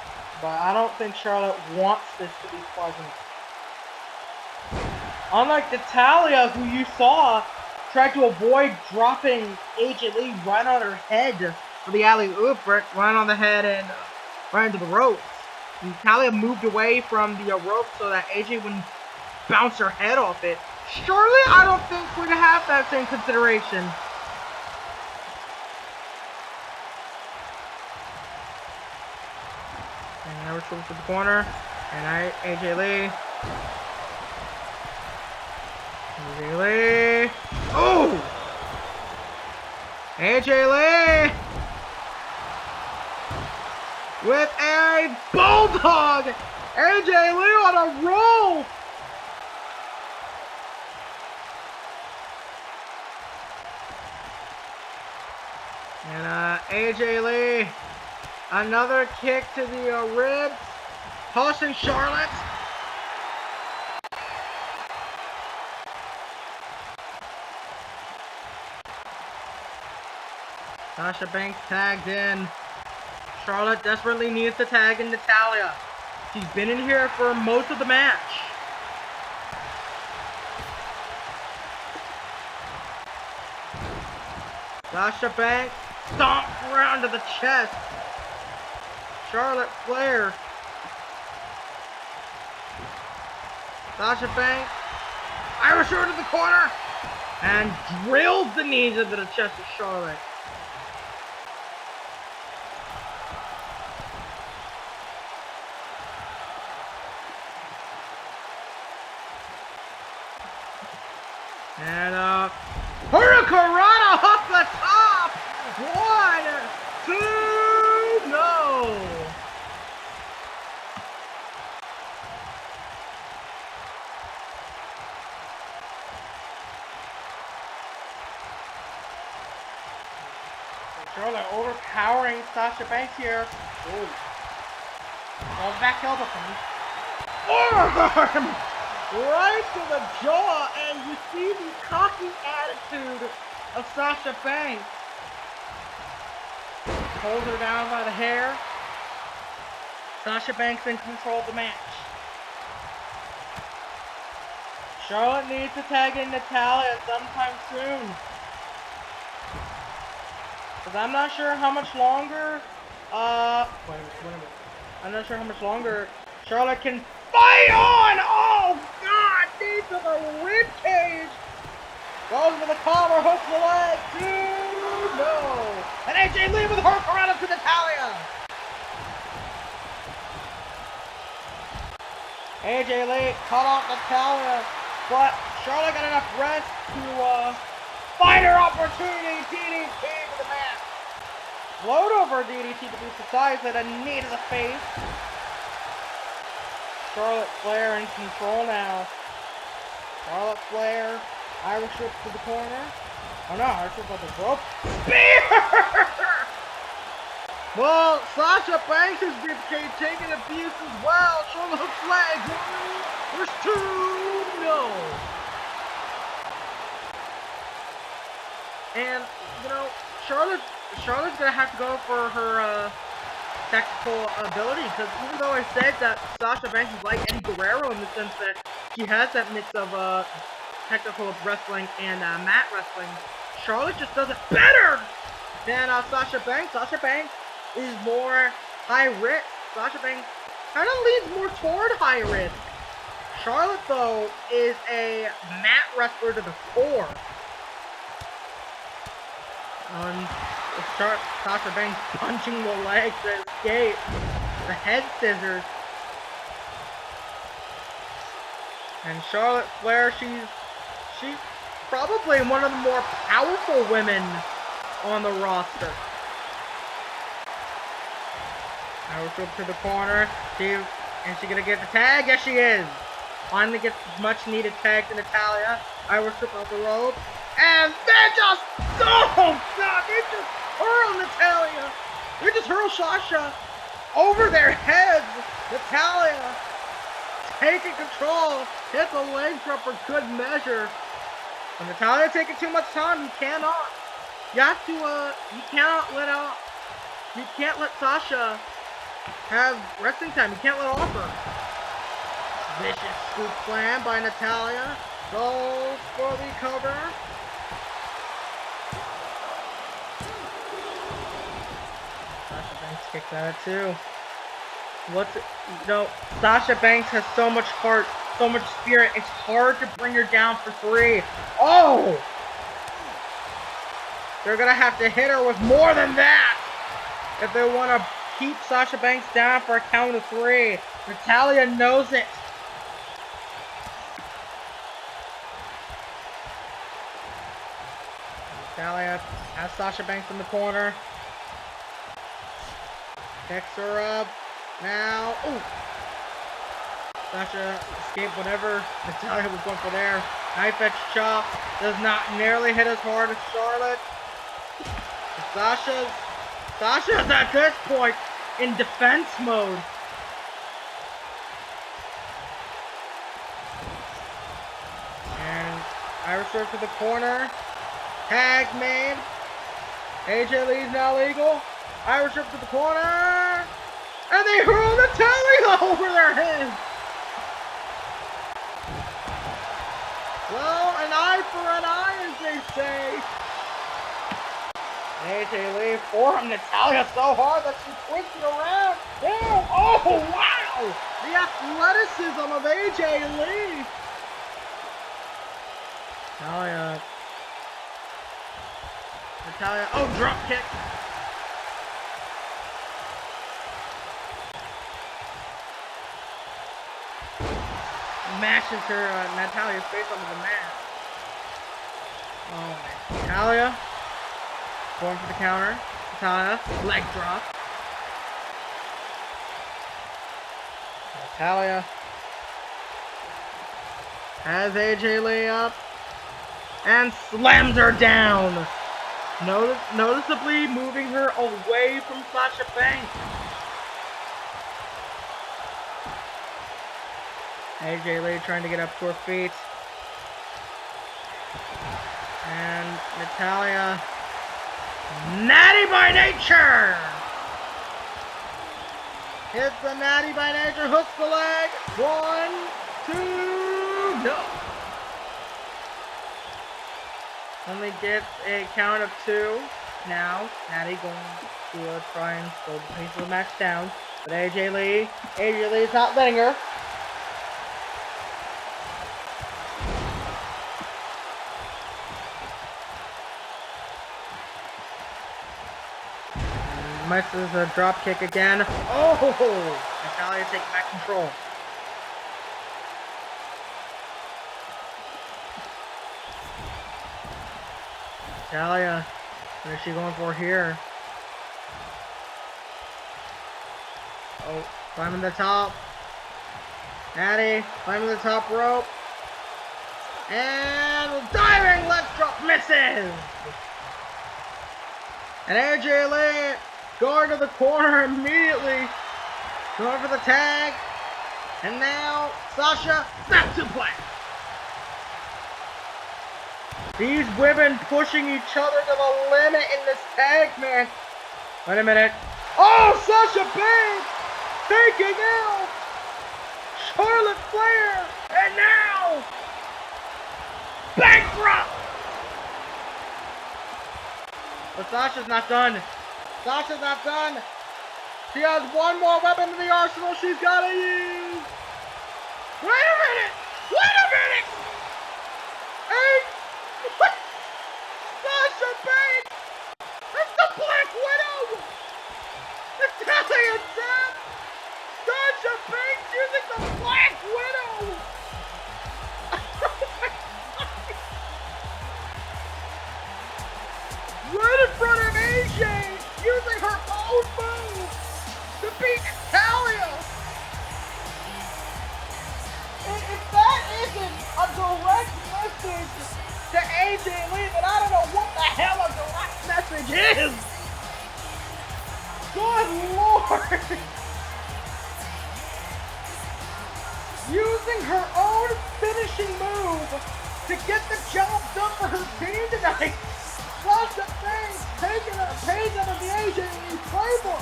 but I don't think Charlotte wants this to be pleasant. Unlike Natalya, who you saw tried to avoid dropping AJ Lee right on her head for the alley-oop, right on the head and right into the ropes. Natalya moved away from the rope so that AJ wouldn't bounce her head off it. Charlotte, I don't think would have that same consideration. And now we're switching to the corner. And AJ Lee. AJ Lee. Oh! AJ Lee! With a bulldog! AJ Lee on a roll! And AJ Lee, another kick to the ribs, tossing Charlotte. Sasha Banks tagged in. Charlotte desperately needs to tag in Natalya. She's been in here for most of the match. Sasha Banks stomped around to the chest. Charlotte Flair. Sasha Banks. Irish her to the corner. And drills the knees into the chest of Charlotte. And Hurricanrana off the top! 1, 2, no! Charlotte overpowering Sasha Banks here. Ooh. Well, back elbow from me. Arm! Right to the jaw, and you see the cocky attitude of Sasha Banks. Holds her down by the hair. Sasha Banks in control of the match. Charlotte needs to tag in Natalya sometime soon. Because I'm not sure how much longer, wait a minute. I'm not sure how much longer Charlotte can fight on! Oh, God! Knee to the rib cage! Goes for the collar, hooks the leg. 2, no! And AJ Lee with her around to Natalya! AJ Lee cut off Natalya, but Charlotte got enough rest to find her opportunity. DDT to the mat. Float over DDT to boost the size and a knee to the face. Charlotte Flair in control now. Charlotte Flair, Irish whip to the corner. Oh no, Irish whip on the rope. Spear! Well, Sasha Banks' ribcage taking abuse as well. Charlotte Flair, 1, there's 2, no. And, you know, Charlotte's gonna have to go for her, technical ability, because even though I said that Sasha Banks is like Eddie Guerrero in the sense that she has that mix of technical wrestling and mat wrestling, Charlotte just does it better than Sasha Banks. Sasha Banks is more high risk. Sasha Banks kind of leans more toward high risk. Charlotte, though, is a mat wrestler to the core. Sasha Banks punching the leg to escape the head scissors. And Charlotte Flair, she's probably one of the more powerful women on the roster. Irish whip to the corner. Is she gonna get the tag? Yes, she is. Finally gets much needed tag to Natalya. Irish whip off the rope. And they just, oh God, they just hurl Natalya. They just hurl Sasha over their heads. Natalya taking control. Hit the leg drop for good measure. When Natalya taking too much time, you cannot. You have to, you can't let Sasha have wrestling time. You can't let off her. Vicious scoop slam by Natalya. Goes for the cover. Sasha Banks kicks out at 2. Sasha Banks has so much heart, so much spirit. It's hard to bring her down for 3. Oh! They're gonna have to hit her with more than that if they want to keep Sasha Banks down for a count of 3. Natalya knows it. Natalya has Sasha Banks in the corner. Picks her up. Now, ooh. Sasha escaped whatever Natalya was going for there. Knife edge chop. Does not nearly hit as hard as Charlotte. Sasha's at this point in defense mode. And Irish whip to the corner. Tag made. AJ Lee's now legal. Irish whip to the corner. And they hurl Natalya over their heads. Well, an eye for an eye, as they say. AJ Lee forearmed Natalya so hard that she twisted around. Damn. Oh, wow. The athleticism of AJ Lee. Natalya. Oh, drop kick. Mashes her Natalya's face onto the mat. Oh, Natalya going for the counter. Natalya leg drop. Natalya has AJ Lee up and slams her down. Noticeably moving her away from Sasha Banks. AJ Lee trying to get up to her feet. And Natalya, natty by nature! Hits the natty by nature, hooks the leg. 1, 2, no! Only gets a count of 2. Now, Natty going to try and slow the pace of the match down. But AJ Lee's not letting her. Misses a drop kick again. Oh! Natalya taking back control. Natalya, what is she going for here? Oh, climbing the top. Natty, climbing the top rope. And diving leg drop, misses! And AJ Lee going to the corner immediately. Going for the tag. And now, Sasha, snap suplex. These women pushing each other to the limit in this tag match. Wait a minute. Oh, Sasha Banks taking out Charlotte Flair. And now, bankrupt. But Sasha's not done. Sasha's not done. She has one more weapon in the arsenal she's gotta use. Wait a minute! Wait a minute! Hey! What? Sasha Banks! It's the Black Widow! Natalya death! Sasha Banks using the Black Widow! Right in front of AJ, using her own move to beat Natalya. And if that isn't a direct message to AJ Lee, then I don't know what the hell a direct message is. Good Lord. Using her own finishing move to get the job done for her team tonight. Sasha Banks taking a page out of the AJ Lee playbook.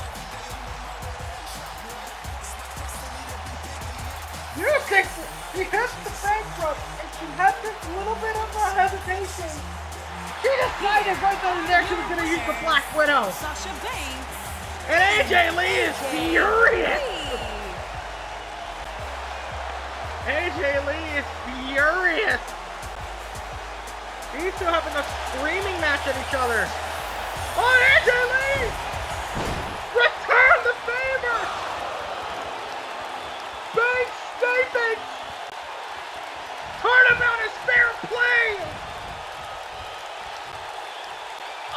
You think she hit the bankrupt and she had this little bit of a hesitation. She decided right then and there she was going to use the Black Widow. Sasha Banks. And AJ Lee is furious. AJ Lee is furious. These two having a screaming match at each other. Oh, AJ Lee! Return the favor! Banks statement! Turnabout is fair play!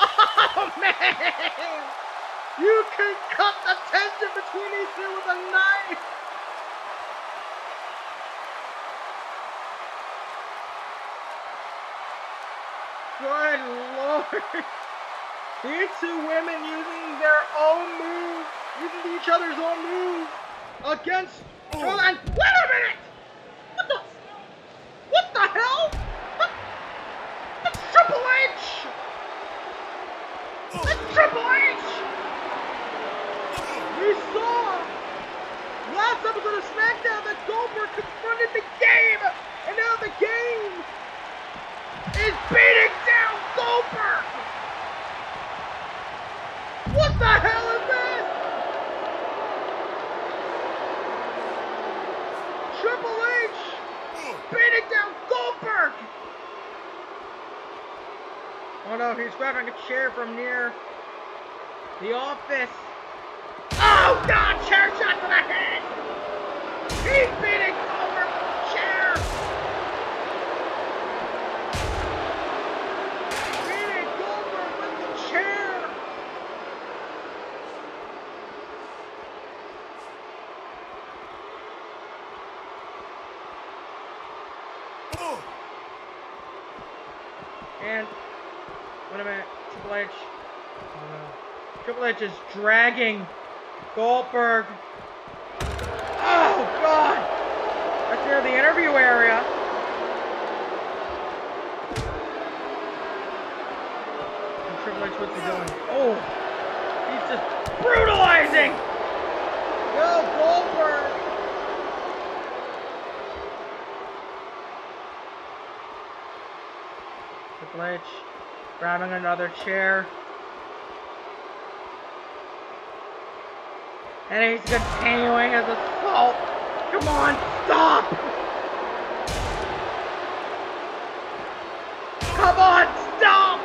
Oh, man! You can cut the tension between these two with a knife! Good Lord! These two women using their own moves, using each other's own moves against Charlotte. Wait a minute! What the hell? That's Triple H! That's Triple H! We saw last episode of SmackDown that Goldberg confronted the game, and now the game is beating down Goldberg! What the hell is this? Triple H beating down Goldberg! Oh no, he's grabbing a chair from near the office. Oh god, chair shot to the head! He's beating Goldberg with the chair! Beating Goldberg with the chair! And wait a minute, Triple H. Oh no. Triple H is dragging Goldberg. Oh god! That's near the interview area. And Triple H, what's he doing? Oh! He's just brutalizing! Bill Goldberg! Triple H grabbing another chair. And he's continuing his assault. Come on, stop! Come on, stop!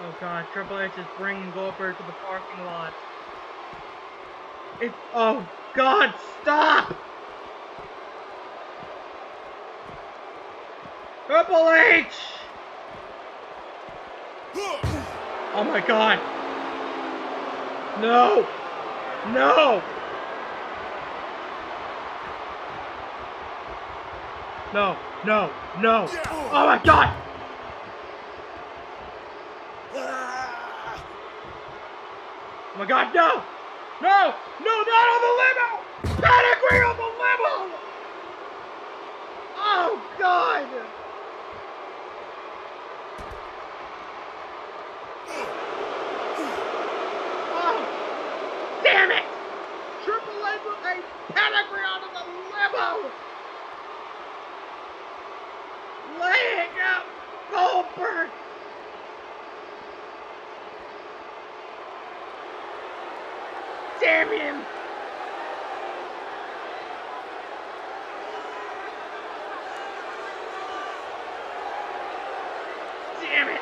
Oh god, Triple H is bringing Goldberg to the parking lot. Oh god, stop! Triple H! Oh my god! No! No! No! No! No! Oh my god! Oh my god, no! No! No, not on the limo! Pedigree on the limo! Oh god! Oh, damn it! Triple Pedigree onto the limo. Laying out Goldberg. Damn him. Damn it.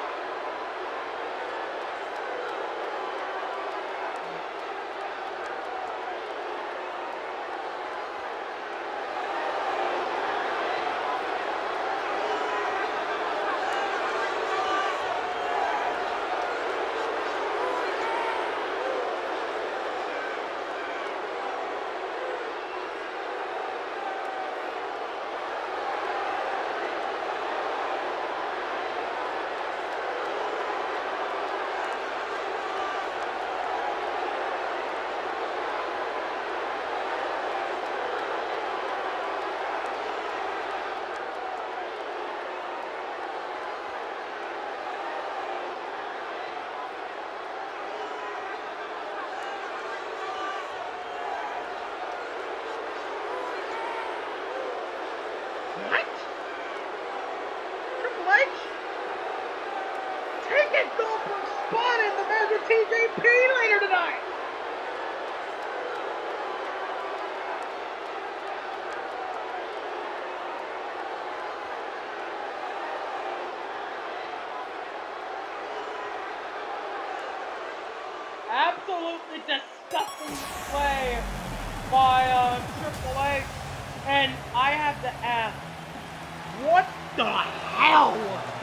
What? Triple H? Taking Goldberg's spot in the match with TJP later tonight! Absolutely disgusting play by Triple H. And I have to ask, what the hell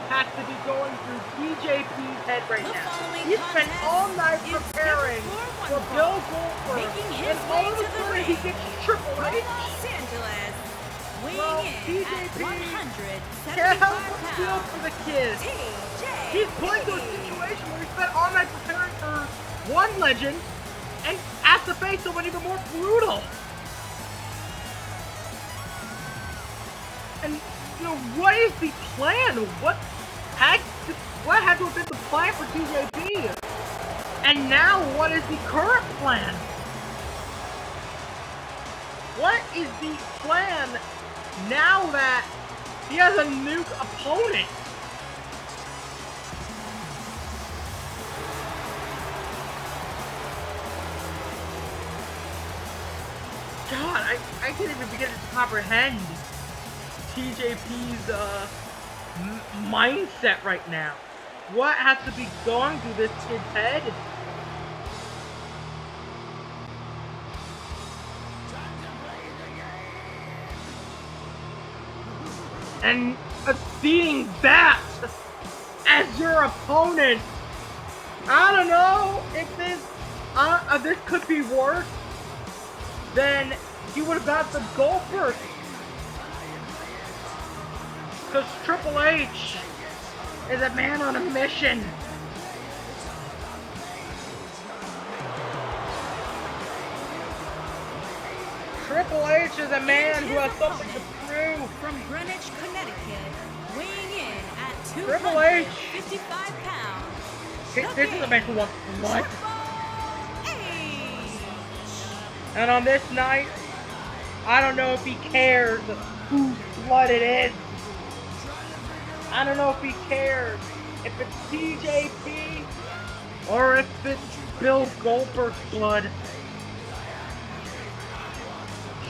has to be going through TJP's head right now? He spent all night preparing for Bill Goldberg, and all of a sudden he gets Triple H. Well, TJP can't help but feel for the kid. He's put into a situation where he spent all night preparing for one legend, and has to face someone even more brutal. And, you know, what is the plan? What had to have been the plan for TJP? And now, what is the current plan? What is the plan now that he has a new opponent? God, I can't even begin to comprehend TJP's mindset right now. What has to be going through this kid's head? And seeing that as your opponent, I don't know if this could be worse than he would have got the Goldberg. Because Triple H is a man on a mission. Triple H is a man who has something to prove. From Greenwich, Connecticut, weighing in at Triple H. 255 pounds. This is a man who wants blood. Triple H. And on this night, I don't know if he cares whose blood it is. I don't know if he cares if it's TJP or if it's Bill Goldberg's blood.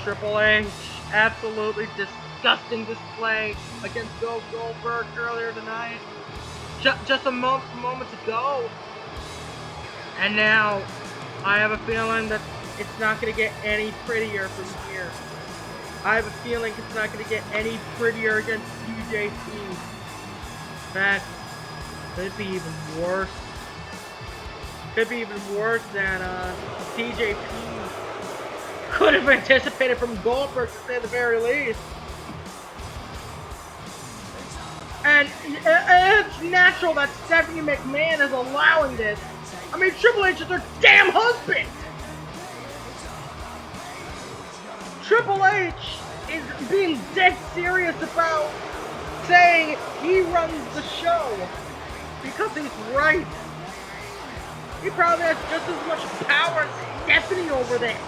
Triple H, absolutely disgusting display against Bill Goldberg earlier tonight. Just a moments ago. And now, I have a feeling that it's not going to get any prettier from here. I have a feeling it's not going to get any prettier against TJP. In fact, could be even worse. Could be even worse than TJP could have anticipated from Goldberg, to say the very least. And it's natural that Stephanie McMahon is allowing this. I mean, Triple H is her damn husband! Triple H is being dead serious about saying he runs the show because he's right. He probably has just as much power as Stephanie over there.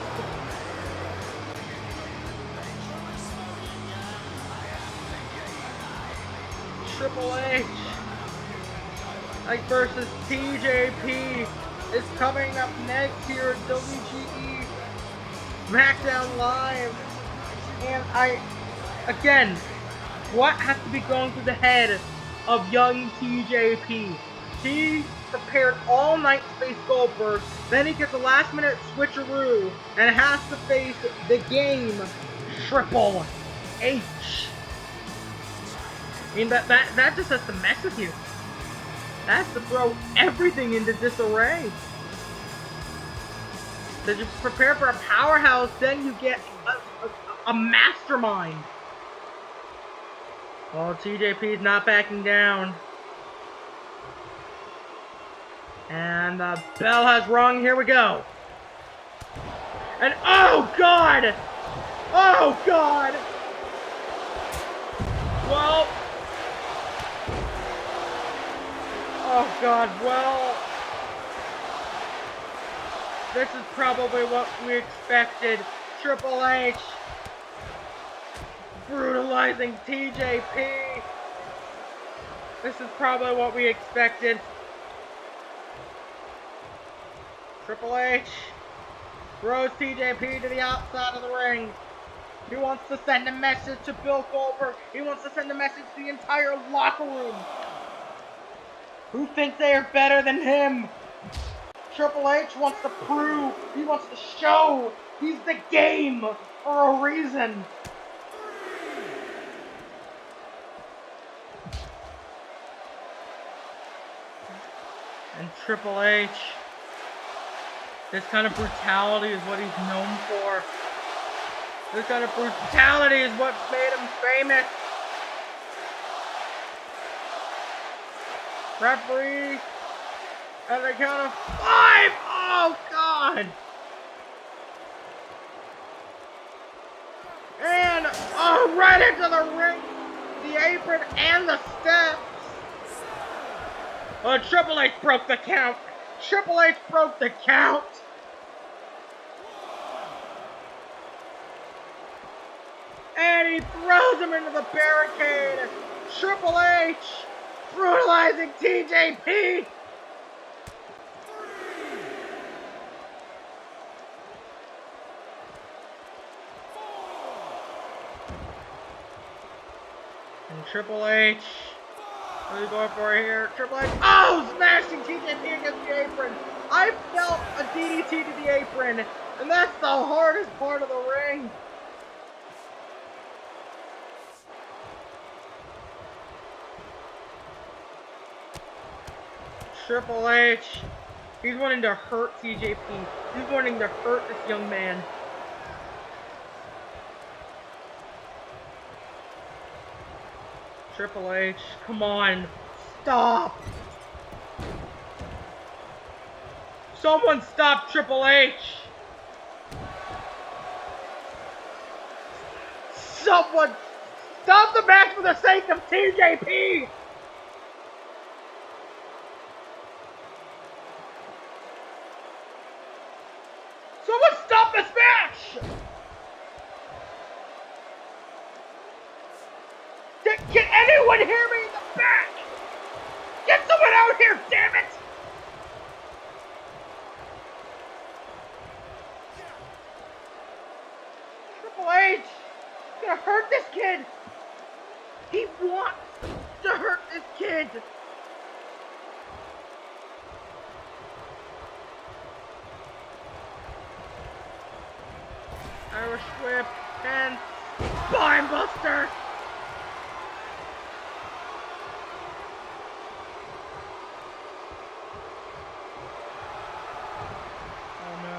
Triple H versus TJP is coming up next here at WGE SmackDown Live. And again, what has to be going through the head of young TJP? He prepared all night to face Goldberg, then he gets a last minute switcheroo and has to face the game Triple H. I mean, that just has to mess with you. That has to throw everything into disarray. So you prepare for a powerhouse, then you get a mastermind. Well, TJP's not backing down. And the bell has rung. Here we go. And oh God! Oh God! Well. Oh God, well. This is probably what we expected. Triple H brutalizing TJP. This is probably what we expected. Triple H throws TJP to the outside of the ring. He wants to send a message to Bill Goldberg. He wants to send a message to the entire locker room, who think they are better than him. Triple H wants to prove, he wants to show he's the game for a reason. And Triple H, this kind of brutality is what he's known for. This kind of brutality is what made him famous. Referee at the count of 5. Oh God! And right into the ring, the apron and the steps. Triple H broke the count. Triple H broke the count. And he throws him into the barricade. Triple H brutalizing TJP. And Triple H, what are we going for here? Triple H, smashing TJP against the apron. I felt a DDT to the apron, and that's the hardest part of the ring. Triple H, he's wanting to hurt TJP. He's wanting to hurt this young man. Triple H, come on, stop. Someone stop Triple H. Someone stop the match for the sake of TJP. Someone stop this match! Can anyone hear me in the back? Get someone out here, damn it! Triple H is gonna hurt this kid. He wants to hurt this kid. Irish whip and spine buster. Oh no.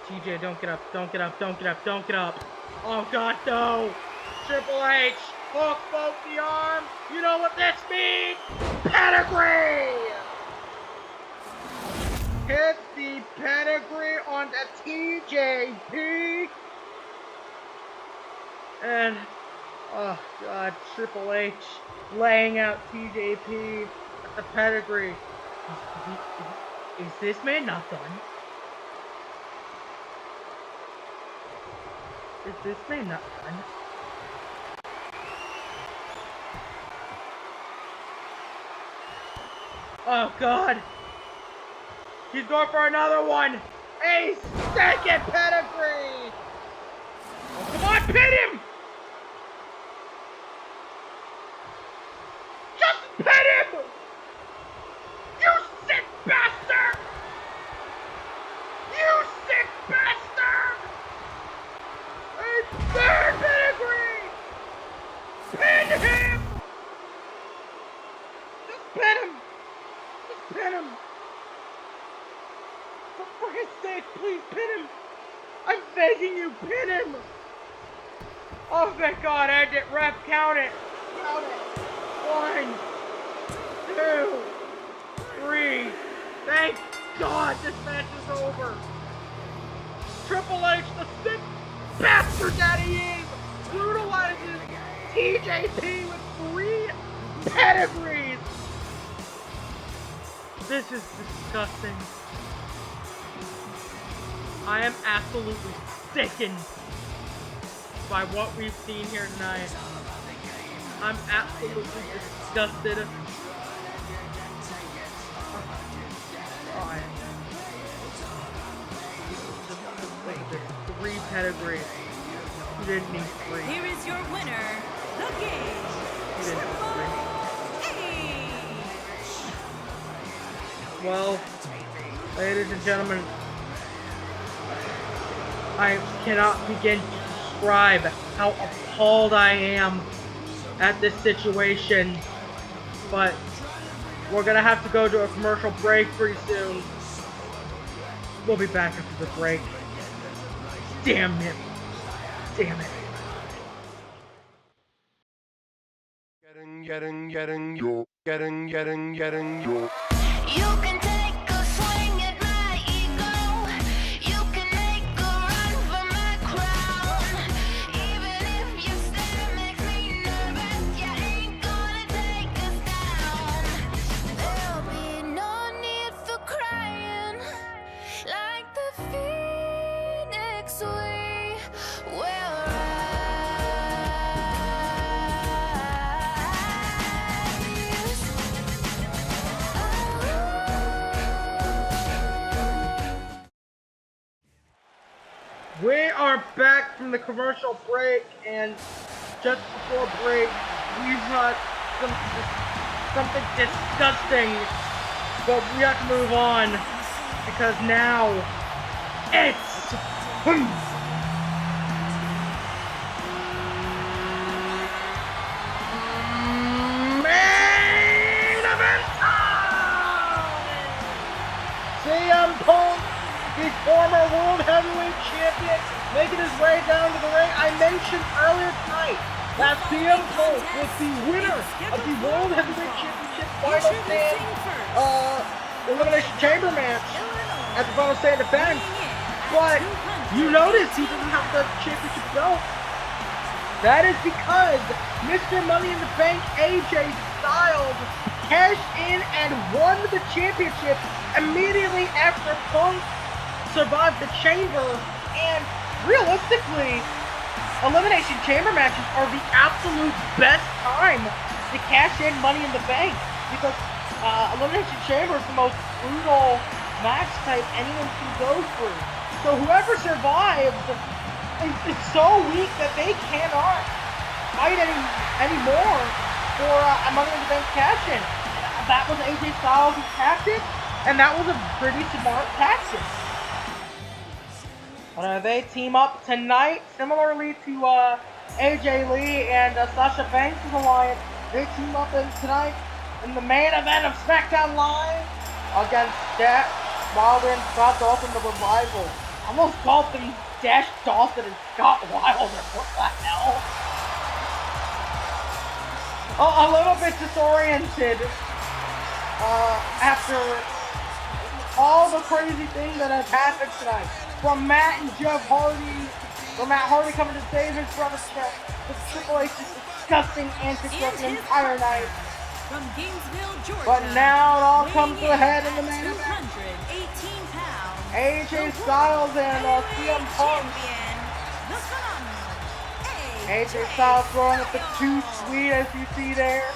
TJ, don't get up, don't get up, don't get up, don't get up. Oh God, no. Triple H, hook both the arms. You know what this means? Pedigree! Hit the pedigree on the TJP. And, oh God, Triple H laying out TJP at the pedigree. Is this man not done? Is this man not done? Oh God. He's going for another one. A second pedigree. Oh, come on, pin him. Just pin him. You sick bastard. You sick bastard. A third pedigree. Pin him. Just pin him. Just pin him. For his sake, please pin him. I'm begging you, pin him. Oh, thank God, end it. Ref, count it. Count it. 1, 2, 3. Thank God this match is over. Triple H, the sick bastard that he is, brutalizes TJP with 3 pedigrees. This is disgusting. I am absolutely sickened by what we've seen here tonight. I'm absolutely disgusted. Just 3 pedigrees. You didn't need 3. Here is your winner, the game. You didn't need 3. Well, ladies and gentlemen, I cannot begin to describe how appalled I am at this situation, but we're gonna have to go to a commercial break pretty soon. We'll be back after the break. Damn it. Damn it. Getting you. You can take a swing at my ego. You can make a run for my crown. Even if your stare makes me nervous, you ain't gonna take us down. There'll be no need for crying. Like the phoenix we will rise. We are back from the commercial break, and just before break, we got something disgusting, but we have to move on, because now, it's main event time! CM Punk, the former World Heavyweight Champion, making his way down to the ring. I mentioned earlier tonight that CM Punk was the winner of the World Heavyweight Championship Final Stand Elimination Chamber match at the Final Stand defense. But you notice he doesn't have the championship belt. That is because Mr. Money in the Bank AJ Styles cashed in and won the championship immediately after Punk survived the chamber. And realistically, Elimination Chamber matches are the absolute best time to cash in Money in the Bank, because Elimination Chamber is the most brutal match type anyone can go through. So whoever survives is so weak that they cannot fight anymore for a Money in the Bank cash-in. That was AJ Styles' tactic, and that was a pretty smart tactic. They team up tonight, similarly to AJ Lee and Sasha Banks' alliance. They team up tonight in the main event of SmackDown Live against Dash Wilder and Scott Dawson, the Revival. I almost called them Dash Dawson and Scott Wilder. What the hell? A little bit disoriented after all the crazy things that have happened tonight. From Matt and Jeff Hardy, from Matt Hardy coming to save his brother Seth, with Triple H's disgusting antics throughout the entire night. From Gainesville, Georgia, But now it all comes to a head in the main event. 218 pounds. AJ Styles and CM Punk. The phenomenal AJ Styles throwing up the 2 sweet as you see there.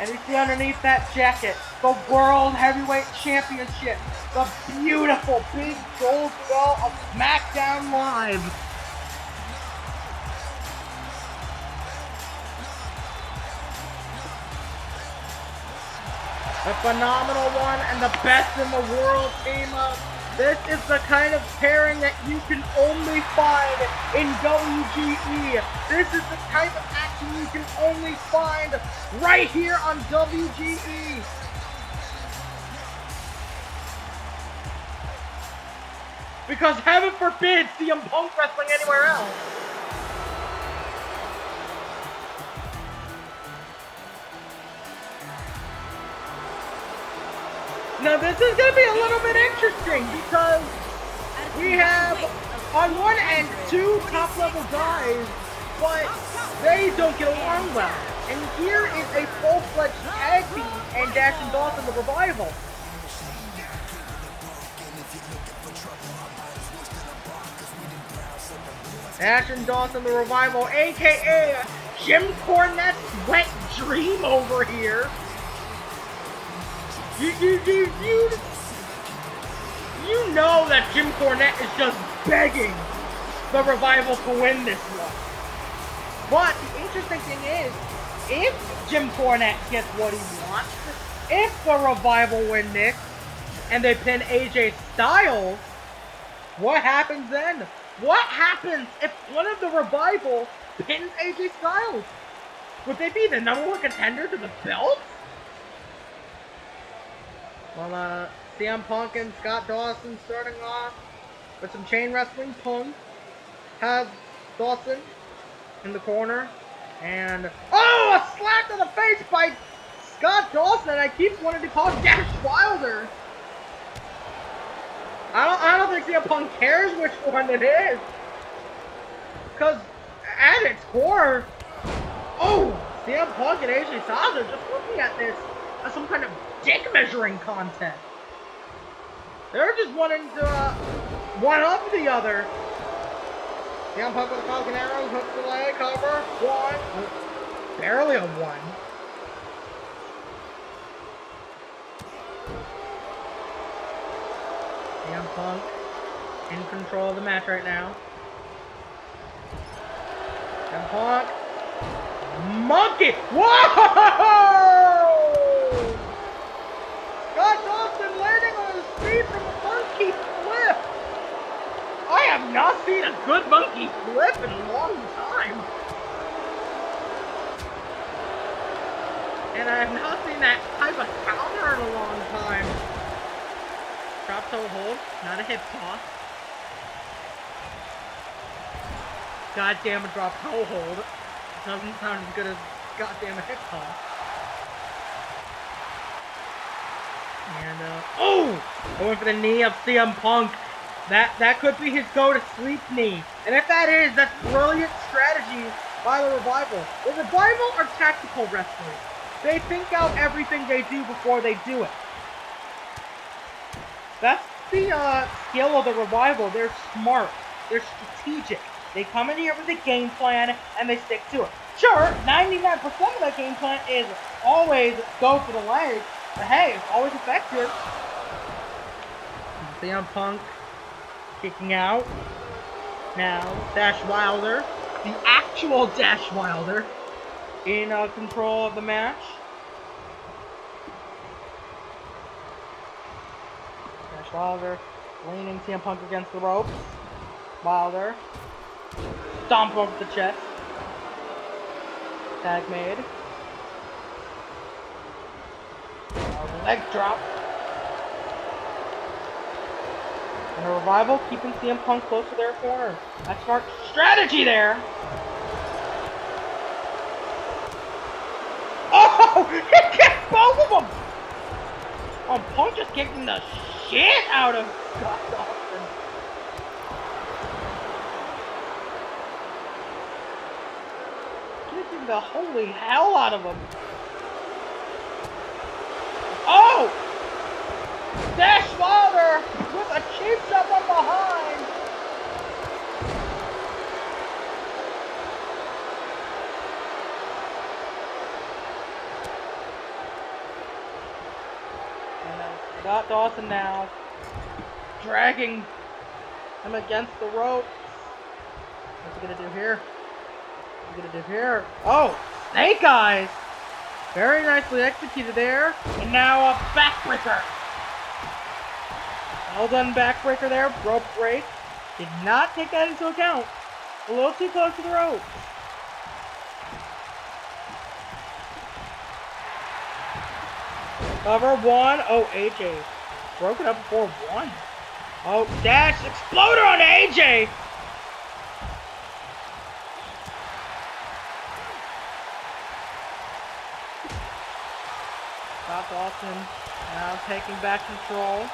And you see underneath that jacket, the World Heavyweight Championship, the beautiful big gold belt of SmackDown Live. A phenomenal one and the best in the world team up. This is the kind of pairing that you can only find in WGE. This is the type of action you can only find right here on WGE. Because heaven forbid CM Punk wrestling anywhere else. Now this is going to be a little bit interesting because we have on one end two top level guys, but they don't get along well. And here is a full-fledged tag team and Dash and Dawson the Revival. Dash and Dawson the Revival, aka Jim Cornette's wet dream over here. You know that Jim Cornette is just begging the Revival to win this one. But the interesting thing is, if Jim Cornette gets what he wants, if the Revival win this, and they pin AJ Styles, what happens then? What happens if one of the Revival pins AJ Styles? Would they be the number one contender to the belt? Well, CM Punk and Scott Dawson starting off with some chain wrestling. Punk has Dawson in the corner. And, oh, a slap to the face by Scott Dawson. I keep wanting to call Dash Wilder. I don't think CM Punk cares which one it is. Because at its core, oh, CM Punk and AJ Styles are just looking at this as some kind of dick measuring contest. They're just wanting to one up the other. CM Punk with a Falcon Arrow, hook the leg, cover, one. Barely a one. CM Punk in control of the match right now. CM Punk. Monkey! Whoa! Scott Dawson landing on his feet from a monkey flip! I have not seen a good monkey flip in a long time. And I have not seen that type of counter in a long time. Drop toe hold, not a hip toss. Goddamn a drop toe hold. Doesn't sound as good as goddamn a hip toss. And, oh! Going for the knee of CM Punk. That could be his go-to-sleep knee. And if that is, that's brilliant strategy by the Revival. The Revival are tactical wrestlers. They think out everything they do before they do it. That's the skill of the Revival. They're smart. They're strategic. They come in here with a game plan, and they stick to it. Sure, 99% of that game plan is always go for the leg, but hey, it's always effective. CM Punk kicking out. Now, Dash Wilder, the actual Dash Wilder, in control of the match. Dash Wilder leaning CM Punk against the ropes. Wilder. Stomp over the chest. Tag made. Leg drop. And a Revival keeping CM Punk close to their corner. That's smart strategy there. Oh! He kicked both of them! Oh, Punk just kicking the shit out of Scott Dawson. Kicking the holy hell out of him. Oh! Dash Wilder with a cheap shot from behind. Got Dawson now. Dragging him against the ropes. What's he gonna do here? What's he gonna do here? Oh! Snake Eyes! Very nicely executed there. And now a backbreaker. Well done backbreaker there. Rope break. Did not take that into account. A little too close to the rope. Cover one. Oh, AJ. Broke it up before one. Oh, dash. Exploder on AJ. Scott Dawson now taking back control.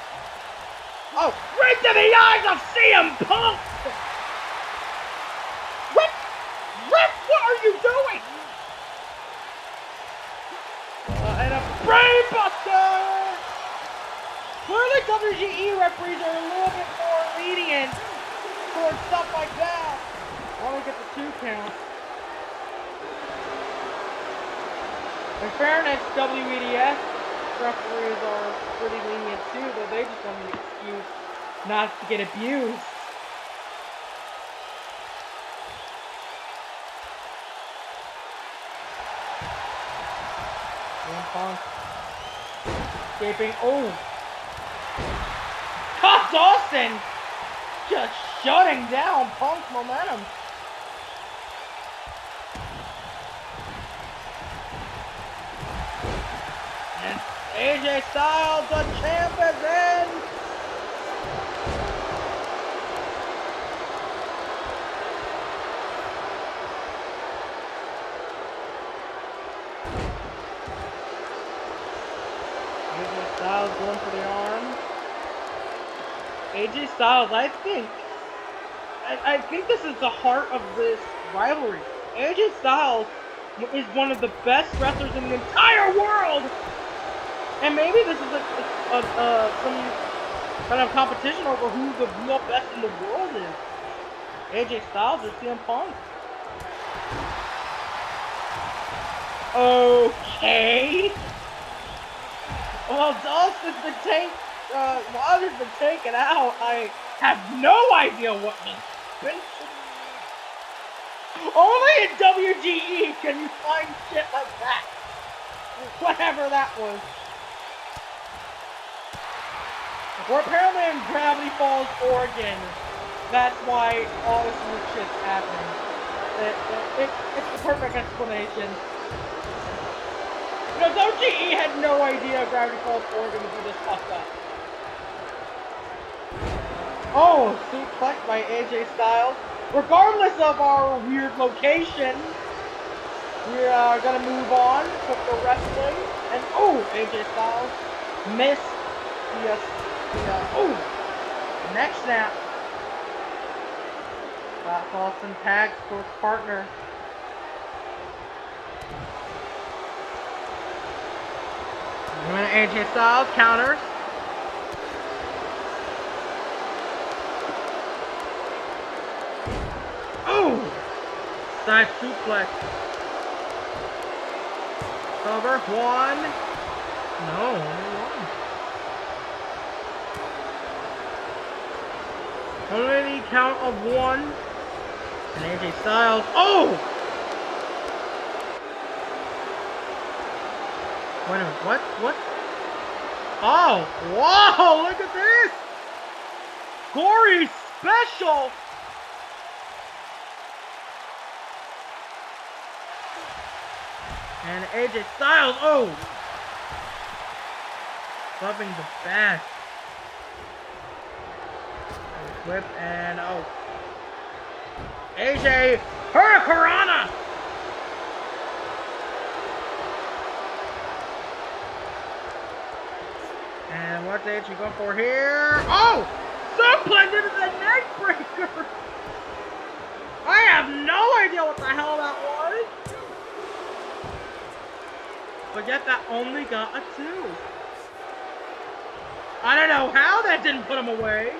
Oh, right to the eyes of CM Punk! What? What are you doing? And a brainbuster! Clearly WGE referees are a little bit more lenient towards stuff like that. Only get the 2 count. In fairness, WEDS referees are pretty lenient too, though they just want an excuse not to get abused. Punk escaping. Oh! Scott Dawson just shutting down Punk's momentum. And AJ Styles, the champ, is in! AJ Styles going for the arm. AJ Styles, I think this is the heart of this rivalry. AJ Styles is one of the best wrestlers in the entire world! And maybe this is some kind of competition over who the real best in the world is. AJ Styles or CM Punk? Okay. Well, Dawson's been taken out. I have no idea what this is. Only in WGE can you find shit like that. Whatever that was. Or apparently in Gravity Falls, Oregon. That's why all this weird shit's happening. It's the perfect explanation. You know, WGE had no idea Gravity Falls, Oregon would be this fucked up. Oh, suplex by AJ Styles. Regardless of our weird location, we are gonna move on to the wrestling. And oh, AJ Styles missed the neck snap. Scott Dawson tags for his partner. And then AJ Styles counters. Oh! Side suplex. Cover. One. No, only one. Only count of one. And AJ Styles. Oh! Wait a minute. What? Oh! Whoa! Look at this! Corey special! And AJ Styles, oh! Clubbing the back. Whip and oh. AJ Hurricanrana! And what's AJ going for here? Oh! Suplex into the neck breaker! I have no idea what the hell that was! But yet that only got a 2. I don't know how that didn't put him away.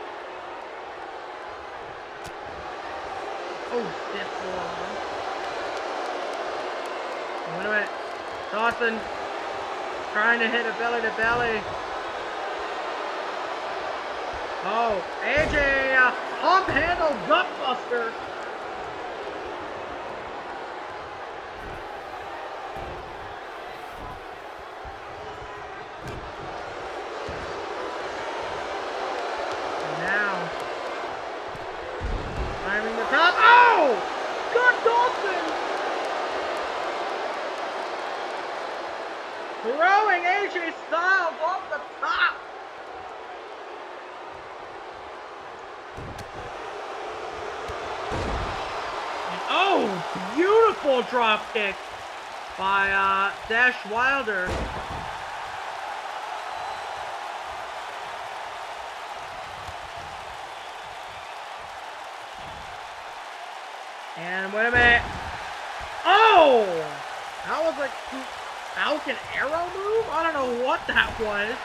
Oh, stiff forearm. Wait a minute. Dawson trying to hit a belly to belly. Oh, AJ, pump handle gutbuster. And now, climbing the top. Oh! Good Dawson! Throwing AJ Styles off the top. Oh, beautiful drop kick by Dash Wilder. And wait a minute. Oh! That was like Falcon Arrow move? I don't know what that was.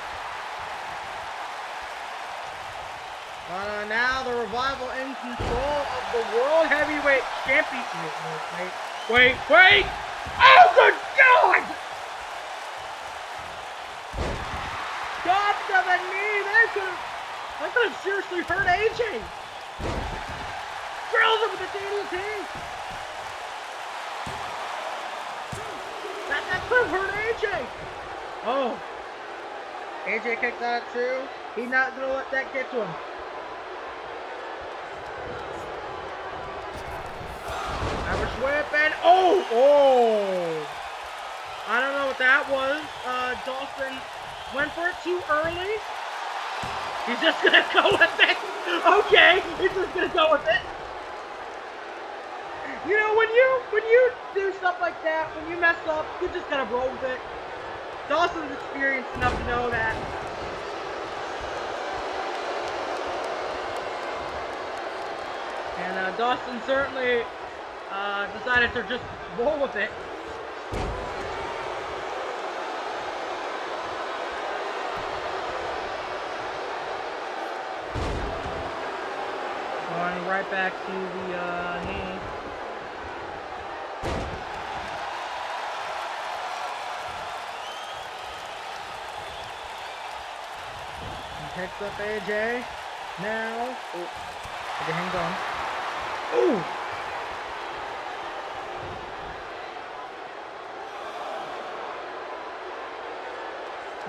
But now the Revival in control of the World Heavyweight Championship. Wait. Oh, good God! God to the knee. That could have seriously hurt AJ. Drills him with the DDT. That could have hurt AJ. Oh. AJ kicked out at 2. He's not going to let that get to him. Irish whip and oh! I don't know what that was. Dawson went for it too early. He's just gonna go with it. Okay, he's just gonna go with it. You know, when you do stuff like that, when you mess up, you just gotta roll with it. Dawson's experienced enough to know that. And Dawson certainly decided to just roll with it. Going right back to the knee. He picks up AJ. Now. Oh, okay, hang on. Ooh!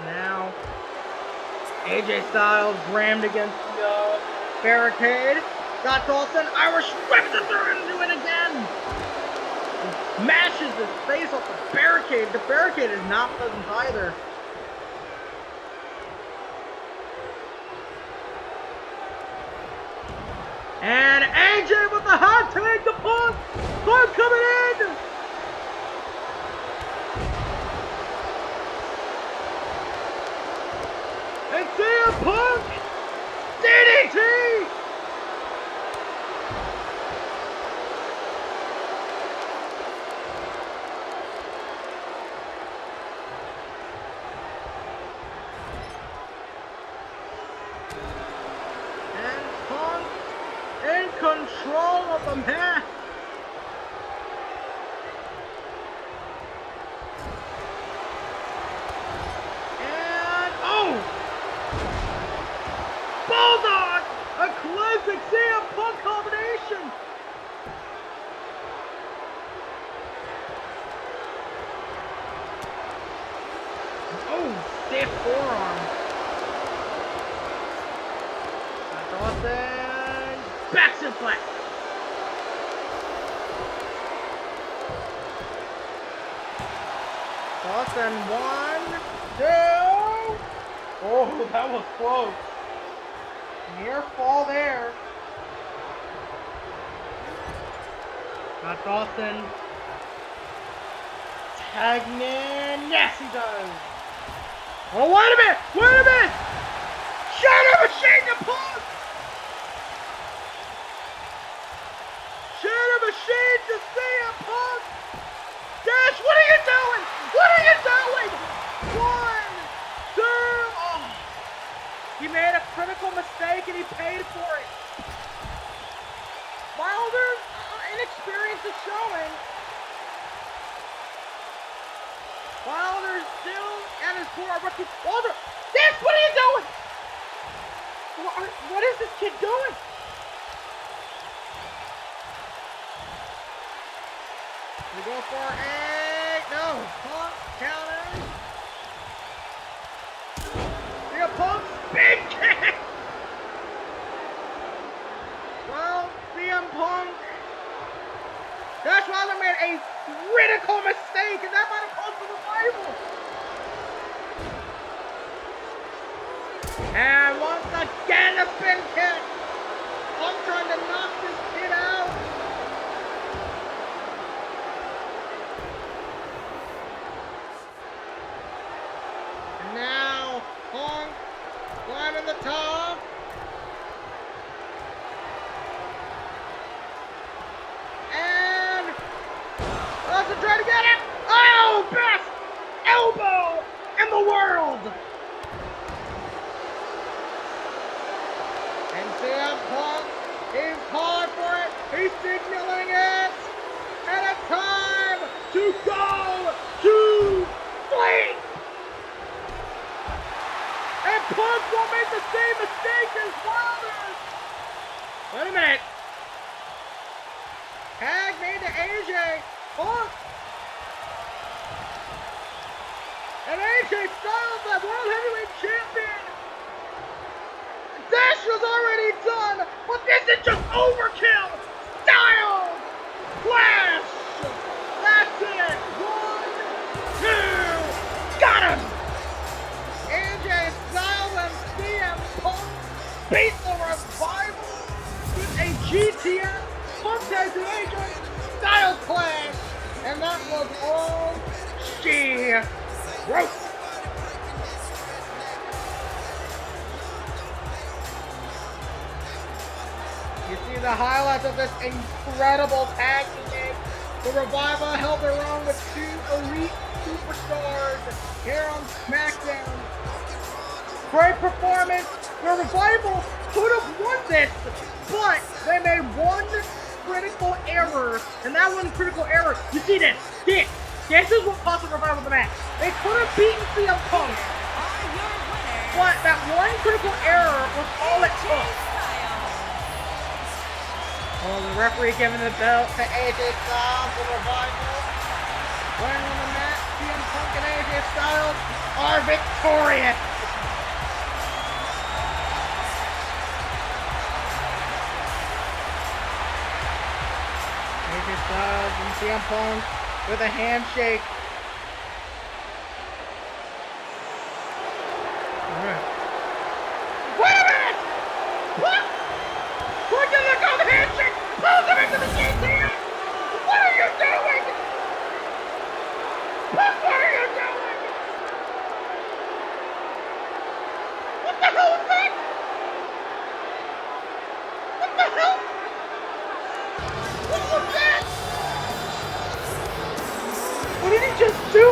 Now, AJ Styles rammed against the barricade. Got Dawson. Irish whips it through into it again. He mashes his face off the barricade. The barricade is not pleasant either. And AJ with the hot take, the Punk! Punk coming in! And CM Punk! DDT! And Punk in control of the match. And Bulldog! A classic CM Punk combination. Stiff forearm. Dawson. Back suplex. Dawson, 1, 2. Oh, that was close. Near fall there. Got Dawson. Tagging in. Yes, he does. Oh, wait a minute. Shadow Machine to Punk. Shadow Machine to CM Punk. Dash, what are you doing? 1, 2. Oh. He made a critical mistake and he paid for it. Wilder's inexperience is showing. Wilder's still at his core rookie. Wilder, Dash, what are you doing? What is this kid doing? We go for a no pump counter. The Punk's big kick. Well, CM Punk. That's why they made a critical mistake, and that might have caused the revival. And once again, a spin kick. I'm trying to knock this kid out. And now, Punk climbing the top. And let's try to get it. Oh, best elbow in the world. And CM Punk is calling for it. He's signaling it. And it's time to go to sleep. And Punk won't make the same mistake as Wilder. Wait a minute. Tag made to AJ. Punk. And AJ Styles, the World Heavyweight Champion. Sasha's already done, but this is just overkill. Styles. Flash. That's it. 1, 2. Got him. AJ Styles and CM Punk beat the Revival with a GTS Punk tag to AJ Styles clash, and that was all she wrote. You see the highlights of this incredible tag team. The Revival held their own with 2 elite superstars here on SmackDown. Great performance. The Revival could have won this, but they made one critical error, and that one critical error, you see this. This is what cost the Revival the match. They could have beaten CM Punk, but that one critical error was all it took. Oh, the referee giving the belt to AJ Styles, the Revival. Winning on the mat, CM Punk and AJ Styles are victorious. AJ Styles and CM Punk with a handshake. Alright. Wait a minute! What? We're gonna go the handshake! Pulls him into the GTS! What are you doing? What are you doing? What the hell is that? What the hell? What was that? What did he just do?